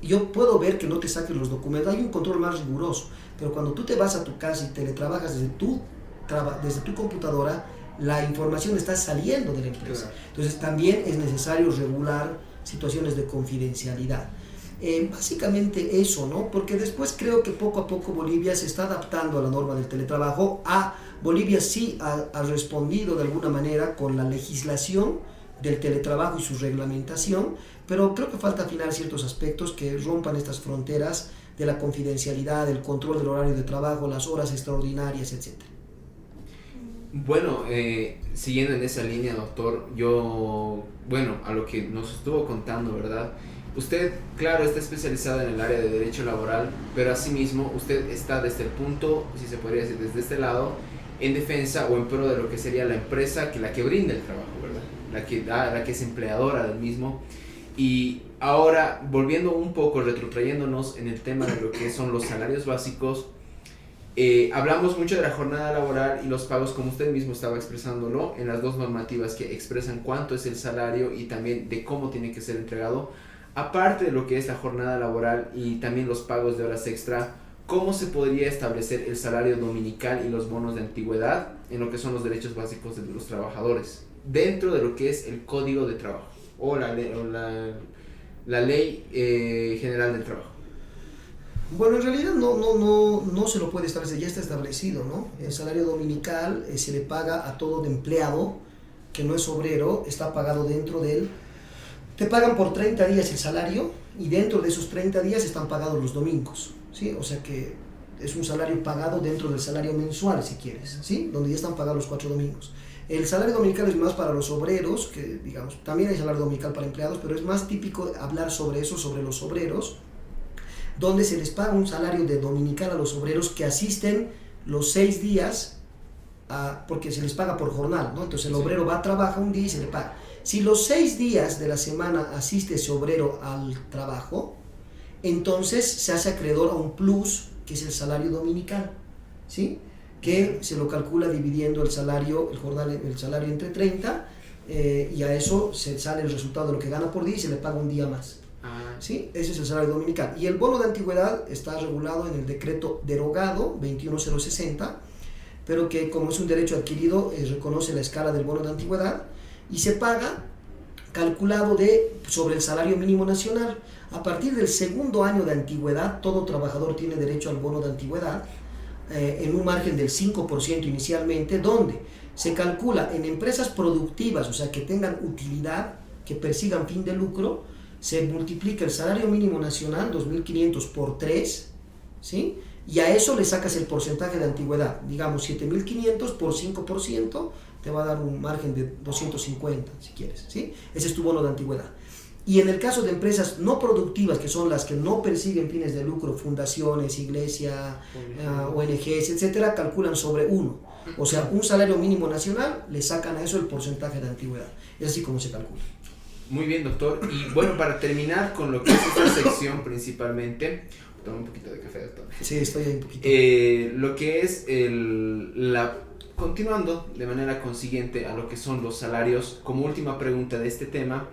yo puedo ver que no te saques los documentos. Hay un control más riguroso. Pero cuando tú te vas a tu casa y teletrabajas desde tu computadora, la información está saliendo de la empresa. Claro. Entonces, también es necesario regular situaciones de confidencialidad. Básicamente eso, ¿no? Porque después creo que poco a poco Bolivia se está adaptando a la norma del teletrabajo. Bolivia sí ha respondido de alguna manera con la legislación del teletrabajo y su reglamentación, pero creo que falta afinar ciertos aspectos que rompan estas fronteras de la confidencialidad, el control del horario de trabajo, las horas extraordinarias, etc. Bueno, siguiendo en esa línea, doctor, a lo que nos estuvo contando, ¿verdad? Usted, claro, está especializado en el área de derecho laboral, pero asimismo usted está desde el punto, si se podría decir, desde este lado, en defensa o en pro de lo que sería la empresa, la que brinda el trabajo, ¿verdad? La que es empleadora del mismo. Y ahora, volviendo un poco, retrotrayéndonos en el tema de lo que son los salarios básicos, hablamos mucho de la jornada laboral y los pagos, como usted mismo estaba expresándolo, en las dos normativas que expresan cuánto es el salario y también de cómo tiene que ser entregado. Aparte de lo que es la jornada laboral y también los pagos de horas extra, ¿cómo se podría establecer el salario dominical y los bonos de antigüedad en lo que son los derechos básicos de los trabajadores dentro de lo que es el Código de Trabajo o la ley general del trabajo? Bueno, en realidad no se lo puede establecer, ya está establecido, ¿no? El salario dominical se le paga a todo empleado que no es obrero, está pagado dentro del... Te pagan por 30 días el salario y dentro de esos 30 días están pagados los domingos, ¿sí? O sea que es un salario pagado dentro del salario mensual, si quieres, ¿sí? Donde ya están pagados los 4 domingos. El salario dominical es más para los obreros, que digamos, también hay salario dominical para empleados, pero es más típico hablar sobre eso, sobre los obreros, donde se les paga un salario de dominical a los obreros que asisten los 6 días, porque se les paga por jornal, ¿no? Entonces el obrero va a trabajar un día y se le paga. Si los 6 días de la semana asiste ese obrero al trabajo, entonces se hace acreedor a un plus, que es el salario dominical, ¿sí? Que se lo calcula dividiendo el salario entre 30, y a eso se sale el resultado de lo que gana por día y se le paga un día más. ¿Sí? Ese es el salario dominical. Y el bono de antigüedad está regulado en el decreto derogado 21060, pero que como es un derecho adquirido, reconoce la escala del bono de antigüedad y se paga calculado sobre el salario mínimo nacional. A partir del segundo año de antigüedad, todo trabajador tiene derecho al bono de antigüedad en un margen del 5% inicialmente, donde se calcula en empresas productivas, o sea, que tengan utilidad, que persigan fin de lucro, se multiplica el salario mínimo nacional, 2.500 por 3, ¿sí? Y a eso le sacas el porcentaje de antigüedad, digamos 7.500 por 5%, te va a dar un margen de 250, si quieres, ¿sí? Ese es tu bono de antigüedad. Y en el caso de empresas no productivas, que son las que no persiguen fines de lucro, fundaciones, iglesia, ONGs, etcétera, calculan sobre 1. O sea, un salario mínimo nacional, le sacan a eso el porcentaje de antigüedad. Es así como se calcula. Muy bien, doctor. Y bueno, para terminar con lo que es esta sección principalmente, toma un poquito de café, doctor. Sí, estoy ahí un poquito. Lo que es continuando de manera consiguiente a lo que son los salarios, como última pregunta de este tema,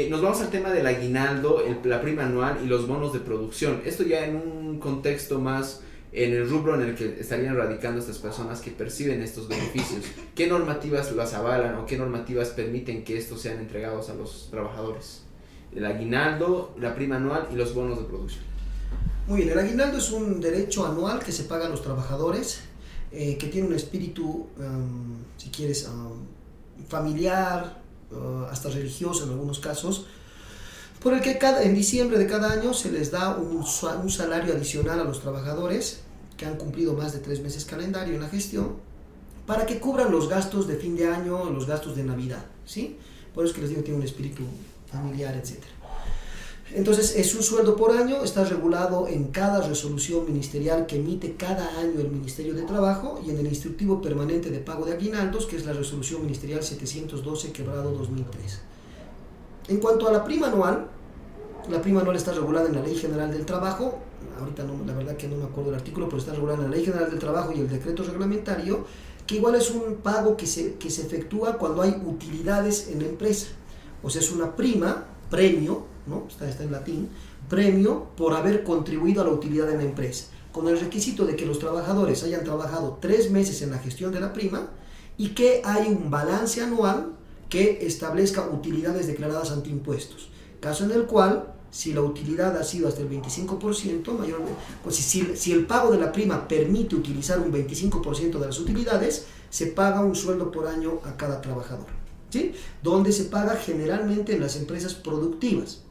nos vamos al tema del aguinaldo, la prima anual y los bonos de producción. Esto ya en un contexto más en el rubro en el que estarían radicando estas personas que perciben estos beneficios. ¿Qué normativas las avalan o qué normativas permiten que estos sean entregados a los trabajadores? El aguinaldo, la prima anual y los bonos de producción. Muy bien, el aguinaldo es un derecho anual que se paga a los trabajadores, que tiene un espíritu, si quieres, familiar, hasta religioso en algunos casos, por el que en diciembre de cada año se les da un salario adicional a los trabajadores que han cumplido más de 3 meses calendario en la gestión, para que cubran los gastos de fin de año, los gastos de Navidad, ¿sí? Por eso es que les digo, tiene un espíritu familiar, etc. Entonces, es un sueldo por año, está regulado en cada resolución ministerial que emite cada año el Ministerio de Trabajo y en el Instructivo Permanente de Pago de Aguinaldos, que es la resolución ministerial 712/2003. En cuanto a la prima anual está regulada en la Ley General del Trabajo, ahorita no, la verdad que no me acuerdo del artículo, pero está regulada en la Ley General del Trabajo y el decreto reglamentario, que igual es un pago que se efectúa cuando hay utilidades en la empresa. O sea, es una prima, premio, ¿no? Está en latín, premio por haber contribuido a la utilidad en la empresa, con el requisito de que los trabajadores hayan trabajado 3 meses en la gestión de la prima y que hay un balance anual que establezca utilidades declaradas ante impuestos, caso en el cual, si la utilidad ha sido hasta el 25%, pues si el pago de la prima permite utilizar un 25% de las utilidades, se paga un sueldo por año a cada trabajador, ¿sí? Donde se paga generalmente en las empresas productivas,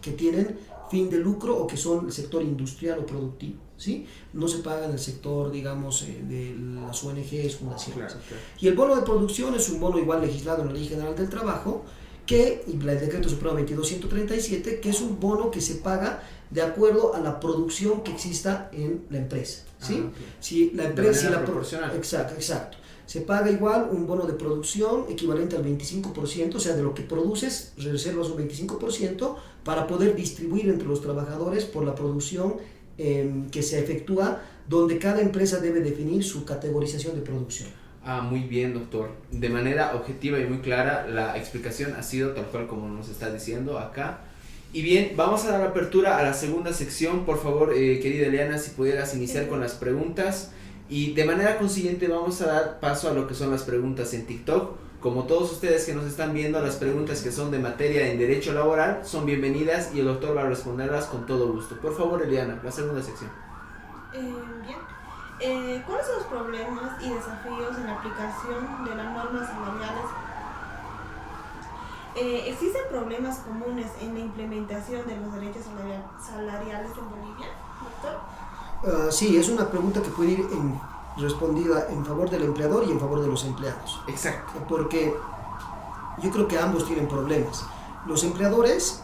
que tienen fin de lucro o que son el sector industrial o productivo, ¿sí? No se paga en el sector, digamos, de las ONGs, fundaciones. Claro. Y el bono de producción es un bono igual legislado en la Ley General del Trabajo, y el Decreto Supremo 22.137, que es un bono que se paga de acuerdo a la producción que exista en la empresa, ¿sí? Okay. Si la empresa... De manera proporcional. Exacto. Se paga igual un bono de producción equivalente al 25%, o sea, de lo que produces, reservas un 25% para poder distribuir entre los trabajadores por la producción que se efectúa, donde cada empresa debe definir su categorización de producción. Muy bien, doctor. De manera objetiva y muy clara, la explicación ha sido tal cual como nos está diciendo acá. Y bien, vamos a dar apertura a la segunda sección. Por favor, querida Eliana, si pudieras iniciar con las preguntas. Y de manera consiguiente vamos a dar paso a lo que son las preguntas en TikTok. Como todos ustedes que nos están viendo, las preguntas que son de materia en derecho laboral son bienvenidas y el doctor va a responderlas con todo gusto. Por favor, Eliana, la segunda sección. Bien. ¿Cuáles son los problemas y desafíos en la aplicación de las normas salariales? ¿Existen problemas comunes en la implementación de los derechos salariales en Bolivia, doctor? Sí, es una pregunta que puede ir respondida en favor del empleador y en favor de los empleados. Exacto. Porque yo creo que ambos tienen problemas. Los empleadores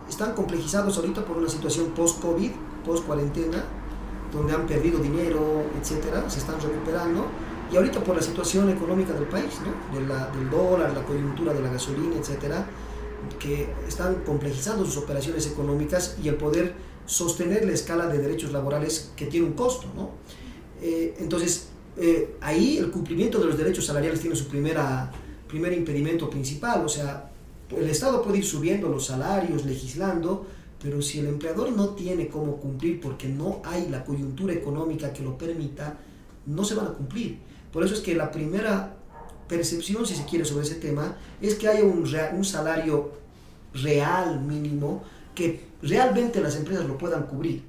están complejizados ahorita por una situación post-COVID, post-cuarentena, donde han perdido dinero, etcétera, se están recuperando, y ahorita por la situación económica del país, ¿no? Del dólar, la coyuntura de la gasolina, etcétera, que están complejizando sus operaciones económicas y el poder sostener la escala de derechos laborales que tiene un costo, ¿no? Entonces, ahí el cumplimiento de los derechos salariales tiene su primer impedimento principal. O sea, el Estado puede ir subiendo los salarios, legislando, pero si el empleador no tiene cómo cumplir porque no hay la coyuntura económica que lo permita, no se van a cumplir. Por eso es que la primera percepción, si se quiere, sobre ese tema es que haya un salario real mínimo que realmente las empresas lo puedan cubrir,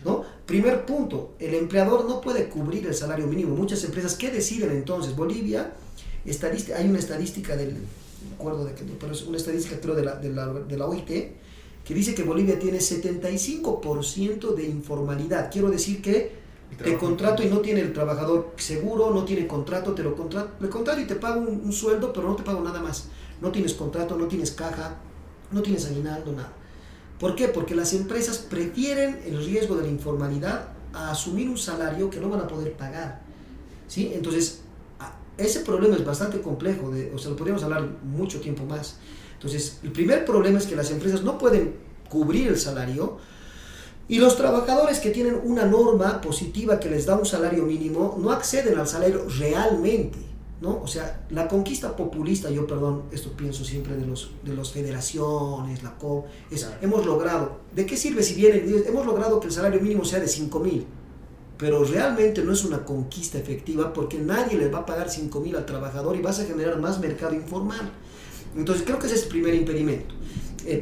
¿no? Primer punto, el empleador no puede cubrir el salario mínimo. Muchas empresas, ¿qué deciden entonces? Bolivia, hay una estadística pero es una estadística creo de la OIT, que dice que Bolivia tiene 75% de informalidad. Quiero decir que te contrato y no tiene el trabajador seguro, no tiene contrato, le contrato y te pago un sueldo, pero no te pago nada más. No tienes contrato, no tienes caja, no tienes aguinaldo, nada. ¿Por qué? Porque las empresas prefieren el riesgo de la informalidad a asumir un salario que no van a poder pagar, ¿sí? Entonces, ese problema es bastante complejo, lo podríamos hablar mucho tiempo más. Entonces, el primer problema es que las empresas no pueden cubrir el salario, y los trabajadores que tienen una norma positiva que les da un salario mínimo no acceden al salario realmente, ¿no? O sea, la conquista populista, esto pienso siempre de las federaciones, la COP, claro. Hemos logrado, ¿de qué sirve si hemos logrado que el salario mínimo sea de 5,000? Pero realmente no es una conquista efectiva, porque nadie le va a pagar 5,000 al trabajador y vas a generar más mercado informal. Entonces creo que ese es el primer impedimento.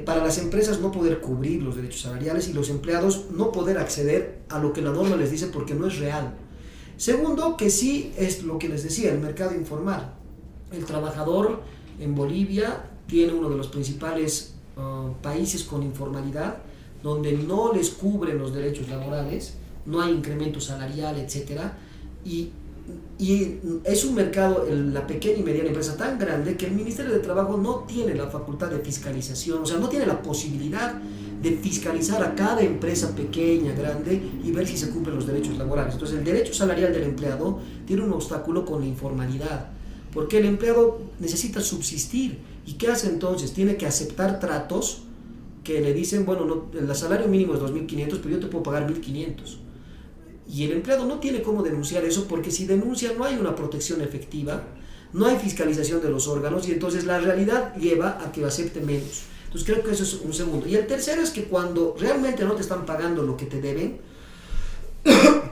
para las empresas no poder cubrir los derechos salariales y los empleados no poder acceder a lo que la norma les dice porque no es real. Segundo, que sí es lo que les decía, el mercado informal. El trabajador en Bolivia tiene uno de los principales países con informalidad, donde no les cubren los derechos laborales, no hay incremento salarial, etcétera, y es un mercado, la pequeña y mediana empresa, tan grande que el Ministerio de Trabajo no tiene la facultad de fiscalización, o sea, no tiene la posibilidad de fiscalizar a cada empresa pequeña, grande, y ver si se cumplen los derechos laborales. Entonces, el derecho salarial del empleado tiene un obstáculo con la informalidad, porque el empleado necesita subsistir. ¿Y qué hace entonces? Tiene que aceptar tratos que le dicen, bueno, no, el salario mínimo es 2.500, pero yo te puedo pagar 1.500. Y el empleado no tiene cómo denunciar eso, porque si denuncia no hay una protección efectiva, no hay fiscalización de los órganos, y entonces la realidad lleva a que acepte menos. Entonces creo que eso es un segundo. Y el tercero es que cuando realmente no te están pagando lo que te deben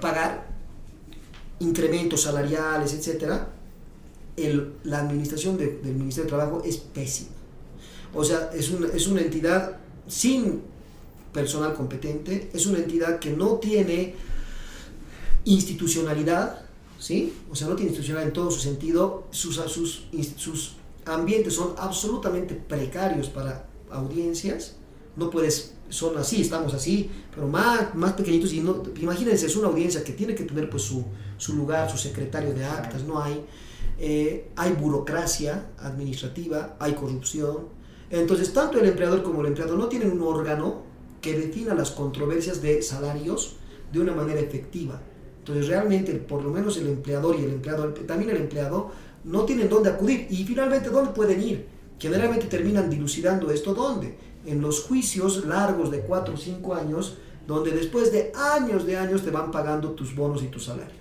pagar, incrementos salariales, etcétera, la administración del Ministerio de Trabajo es pésima. O sea, es una entidad sin personal competente, es una entidad que no tiene institucionalidad, ¿sí? O sea, no tiene institucionalidad en todo su sentido, sus ambientes son absolutamente precarios para audiencias, no puedes, son así, estamos así, pero más pequeñitos, y no, imagínense, es una audiencia que tiene que tener pues su lugar, su secretario de actas, no hay, hay burocracia administrativa, hay corrupción. Entonces tanto el empleador como el empleado no tienen un órgano que defina las controversias de salarios de una manera efectiva. Entonces realmente, por lo menos el empleador y el empleado, también el empleado, no tienen dónde acudir. Y finalmente, ¿dónde pueden ir? Generalmente terminan dilucidando esto, ¿dónde? En los juicios largos de 4 o 5 años, donde después de años te van pagando tus bonos y tus salarios.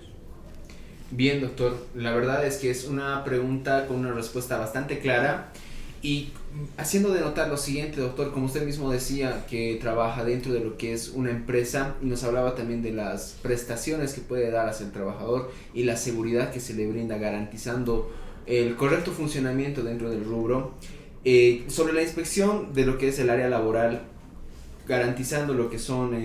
Bien, doctor, la verdad es que es una pregunta con una respuesta bastante clara. Y haciendo de notar lo siguiente, doctor, como usted mismo decía que trabaja dentro de lo que es una empresa y nos hablaba también de las prestaciones que puede dar hacia el trabajador y la seguridad que se le brinda garantizando el correcto funcionamiento dentro del rubro, sobre la inspección de lo que es el área laboral, garantizando lo que son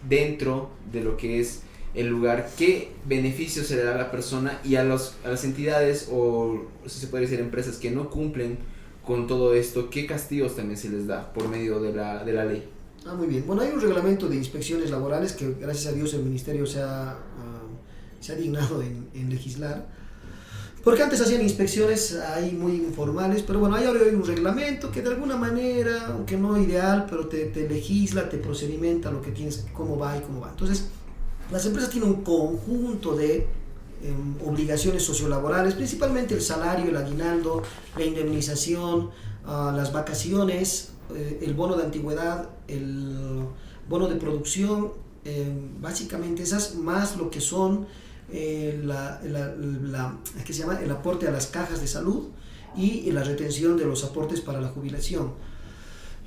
dentro de lo que es el lugar, qué beneficios se le da a la persona y a las entidades o si se puede decir empresas que no cumplen con todo esto, qué castigos también se les da por medio de la ley. Muy bien. Bueno, hay un reglamento de inspecciones laborales que gracias a Dios el Ministerio se ha dignado en legislar, porque antes hacían inspecciones ahí muy informales, pero bueno, ahora hay un reglamento que de alguna manera, aunque no ideal, pero te legisla, te procedimenta lo que tienes, cómo va y cómo va. Entonces, las empresas tienen un conjunto de obligaciones sociolaborales, principalmente el salario, el aguinaldo, la indemnización, las vacaciones, el bono de antigüedad, el bono de producción, básicamente esas, más lo que son el aporte a las cajas de salud y la retención de los aportes para la jubilación.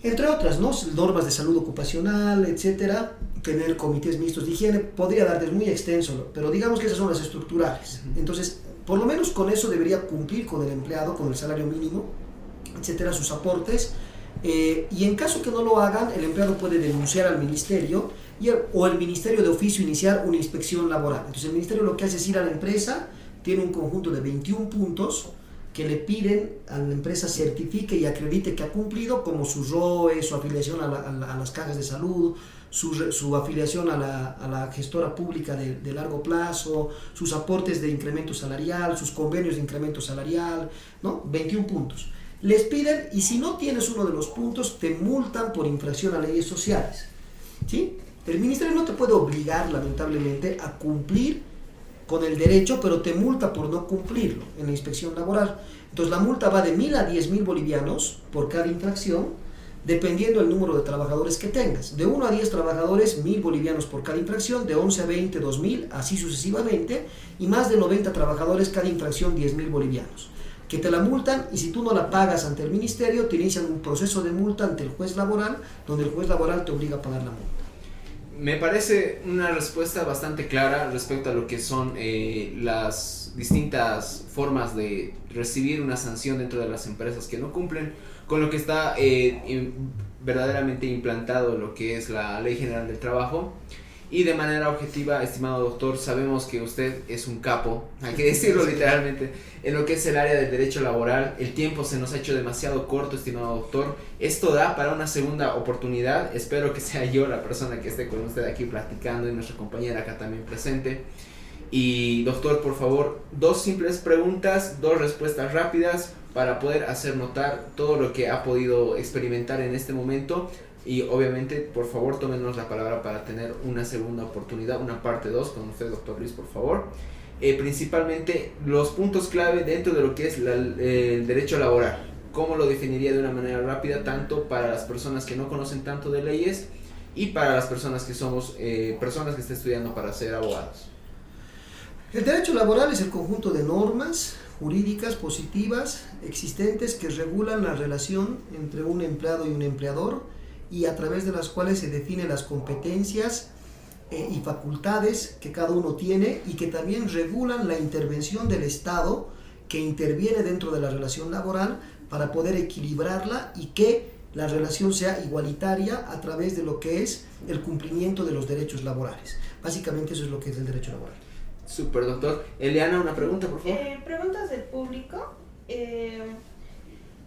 Entre otras, ¿no? Normas de salud ocupacional, etcétera, tener comités mixtos de higiene, podría dar, es muy extenso, pero digamos que esas son las estructurales. Entonces, por lo menos con eso debería cumplir con el empleado, con el salario mínimo, etcétera, sus aportes, y en caso que no lo hagan, el empleado puede denunciar al ministerio o el ministerio de oficio iniciar una inspección laboral. Entonces, el ministerio lo que hace es ir a la empresa, tiene un conjunto de 21 puntos, que le piden a la empresa certifique y acredite que ha cumplido, como su ROE, su afiliación a las cajas de salud, su afiliación a la gestora pública de largo plazo, sus aportes de incremento salarial, sus convenios de incremento salarial, ¿no? 21 puntos. Les piden, y si no tienes uno de los puntos, te multan por infracción a leyes sociales, ¿sí? El ministerio no te puede obligar, lamentablemente, a cumplir con el derecho, pero te multa por no cumplirlo en la inspección laboral. Entonces la multa va de 1.000 a 10.000 bolivianos por cada infracción, dependiendo del número de trabajadores que tengas. De 1 a 10 trabajadores, 1.000 bolivianos por cada infracción, de 11 a 20, 2.000, así sucesivamente, y más de 90 trabajadores cada infracción, 10.000 bolivianos. Que te la multan, y si tú no la pagas ante el ministerio, te inician un proceso de multa ante el juez laboral, donde el juez laboral te obliga a pagar la multa. Me parece una respuesta bastante clara respecto a lo que son las distintas formas de recibir una sanción dentro de las empresas que no cumplen con lo que está verdaderamente implantado en lo que es la Ley General del Trabajo. Y de manera objetiva, estimado doctor, sabemos que usted es un capo, hay que decirlo literalmente, en lo que es el área del derecho laboral. El tiempo se nos ha hecho demasiado corto, estimado doctor. Esto da para una segunda oportunidad. Espero que sea yo la persona que esté con usted aquí platicando y nuestra compañera acá también presente. Y doctor, por favor, 2 simples preguntas, 2 respuestas rápidas para poder hacer notar todo lo que ha podido experimentar en este momento. Y obviamente, por favor, tómenos la palabra para tener una segunda oportunidad, una parte 2 con usted, doctor Luis, por favor. Principalmente los puntos clave dentro de lo que es el derecho laboral. ¿Cómo lo definiría de una manera rápida, tanto para las personas que no conocen tanto de leyes y para las personas que somos personas que están estudiando para ser abogados? El derecho laboral es el conjunto de normas jurídicas positivas existentes que regulan la relación entre un empleado y un empleador, y a través de las cuales se definen las competencias y facultades que cada uno tiene, y que también regulan la intervención del Estado que interviene dentro de la relación laboral para poder equilibrarla y que la relación sea igualitaria a través de lo que es el cumplimiento de los derechos laborales. Básicamente eso es lo que es el derecho laboral. Super, doctor. Eliana, una pregunta, por favor. Preguntas del público.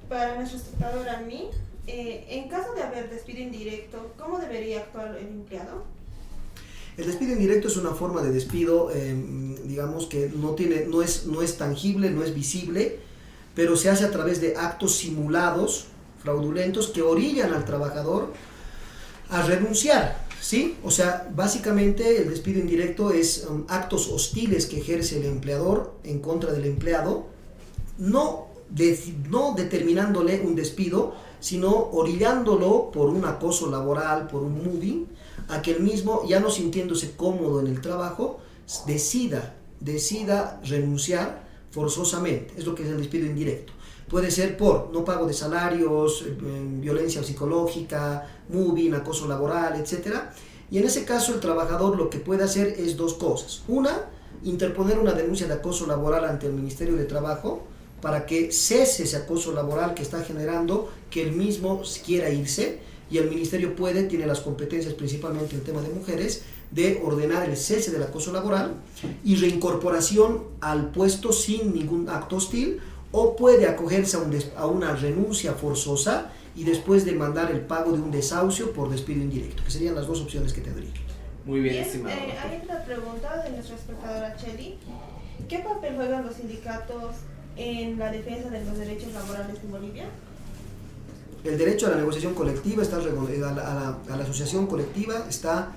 Para nuestro espectador, a mí. En caso de haber despido indirecto, ¿cómo debería actuar el empleado? El despido indirecto es una forma de despido, digamos que no es tangible, no es visible, pero se hace a través de actos simulados, fraudulentos, que orillan al trabajador a renunciar, ¿sí? O sea, básicamente el despido indirecto es actos hostiles que ejerce el empleador en contra del empleado, no determinándole un despido, sino orillándolo por un acoso laboral, por un moving, a que él mismo, ya no sintiéndose cómodo en el trabajo, decida renunciar forzosamente. Es lo que es el despido indirecto. Puede ser por no pago de salarios, violencia psicológica, moving, acoso laboral, etc. Y en ese caso el trabajador lo que puede hacer es 2 cosas. Una, interponer una denuncia de acoso laboral ante el Ministerio de Trabajo, para que cese ese acoso laboral que está generando que él mismo quiera irse, y el ministerio tiene las competencias, principalmente en el tema de mujeres, de ordenar el cese del acoso laboral y reincorporación al puesto sin ningún acto hostil, o puede acogerse a una renuncia forzosa y después demandar el pago de un desahucio por despido indirecto, que serían las 2 opciones que tendría. Muy bien, estimado. Hay otra pregunta de nuestra espectadora Cheli. ¿Qué papel juegan los sindicatos en la defensa de los derechos laborales en Bolivia? El derecho a la negociación colectiva, a la asociación colectiva, está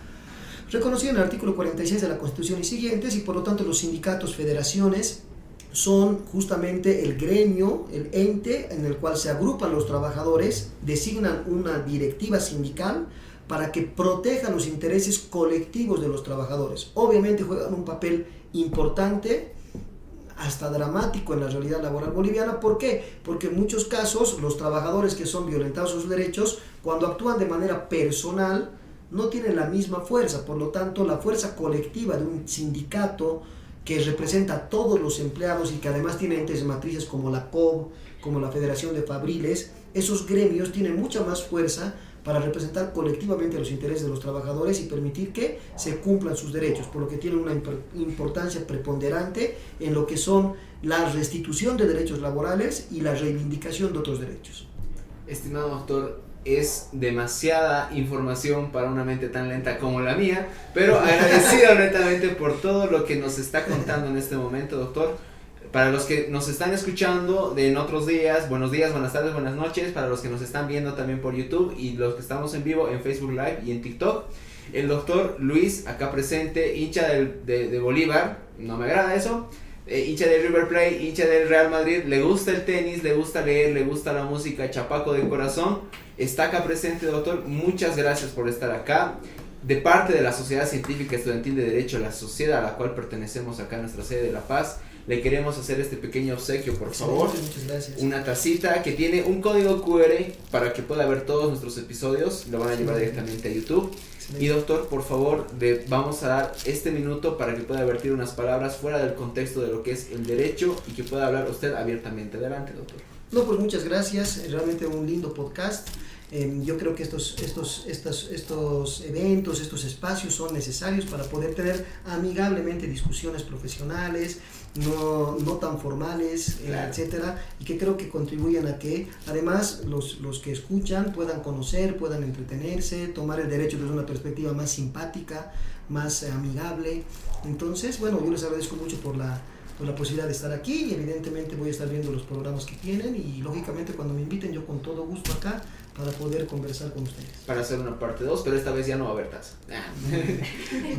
reconocido en el artículo 46 de la Constitución y siguientes, y por lo tanto los sindicatos, federaciones, son justamente el gremio, el ente en el cual se agrupan los trabajadores, designan una directiva sindical para que protejan los intereses colectivos de los trabajadores. Obviamente juegan un papel importante, hasta dramático, en la realidad laboral boliviana. ¿Por qué? Porque en muchos casos los trabajadores que son violentados sus derechos, cuando actúan de manera personal, no tienen la misma fuerza. Por lo tanto, la fuerza colectiva de un sindicato que representa a todos los empleados y que además tiene entes matrices como la COB, como la Federación de Fabriles, esos gremios tienen mucha más fuerza para representar colectivamente los intereses de los trabajadores y permitir que se cumplan sus derechos, por lo que tienen una importancia preponderante en lo que son la restitución de derechos laborales y la reivindicación de otros derechos. Estimado doctor, es demasiada información para una mente tan lenta como la mía, pero agradecido netamente por todo lo que nos está contando en este momento, doctor. Para los que nos están escuchando en otros días, buenos días, buenas tardes, buenas noches. Para los que nos están viendo también por YouTube y los que estamos en vivo en Facebook Live y en TikTok. El doctor Luis, acá presente, hincha de Bolívar, no me agrada eso, hincha del River Plate, hincha del Real Madrid, le gusta el tenis, le gusta leer, le gusta la música, chapaco de corazón. Está acá presente, doctor. Muchas gracias por estar acá. De parte de la Sociedad Científica Estudiantil de Derecho, la sociedad a la cual pertenecemos acá en nuestra sede de La Paz, le queremos hacer este pequeño obsequio, por favor. Muchas gracias. Una tacita que tiene un código QR para que pueda ver todos nuestros episodios. Lo van a llevar directamente a YouTube. Y doctor, por favor, vamos a dar este minuto para que pueda vertir unas palabras fuera del contexto de lo que es el derecho y que pueda hablar usted abiertamente. Adelante, doctor. No, pues muchas gracias. Realmente un lindo podcast. Yo creo que estos eventos, estos espacios son necesarios para poder tener amigablemente discusiones profesionales, no tan formales, claro, etcétera, y que creo que contribuyen a que además los que escuchan puedan conocer, puedan entretenerse, tomar el derecho desde una perspectiva más simpática, más amigable. Entonces, bueno, yo les agradezco mucho por la posibilidad de estar aquí y evidentemente voy a estar viendo los programas que tienen y lógicamente cuando me inviten yo con todo gusto acá para poder conversar con ustedes. Para hacer una parte 2, pero esta vez ya no va a haber taza.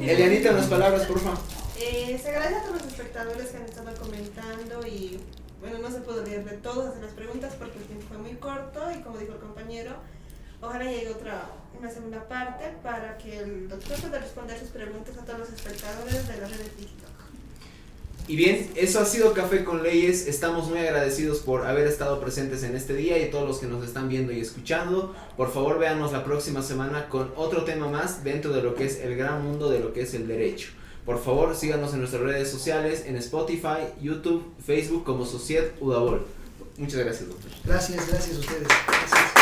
Elianita, unas palabras, por favor. Se agradece a todos los espectadores que han estado comentando y bueno, no se pudo leer de todas las preguntas porque el tiempo fue muy corto y como dijo el compañero, ojalá llegue una segunda parte para que el doctor pueda responder sus preguntas a todos los espectadores de la red de TikTok. Y bien, eso ha sido Café con Leyes. Estamos muy agradecidos por haber estado presentes en este día y todos los que nos están viendo y escuchando. Por favor, véanos la próxima semana con otro tema más dentro de lo que es el gran mundo de lo que es el derecho. Por favor, síganos en nuestras redes sociales, en Spotify, YouTube, Facebook como Sociedad Udabol. Muchas gracias, doctor. Gracias a ustedes. Gracias.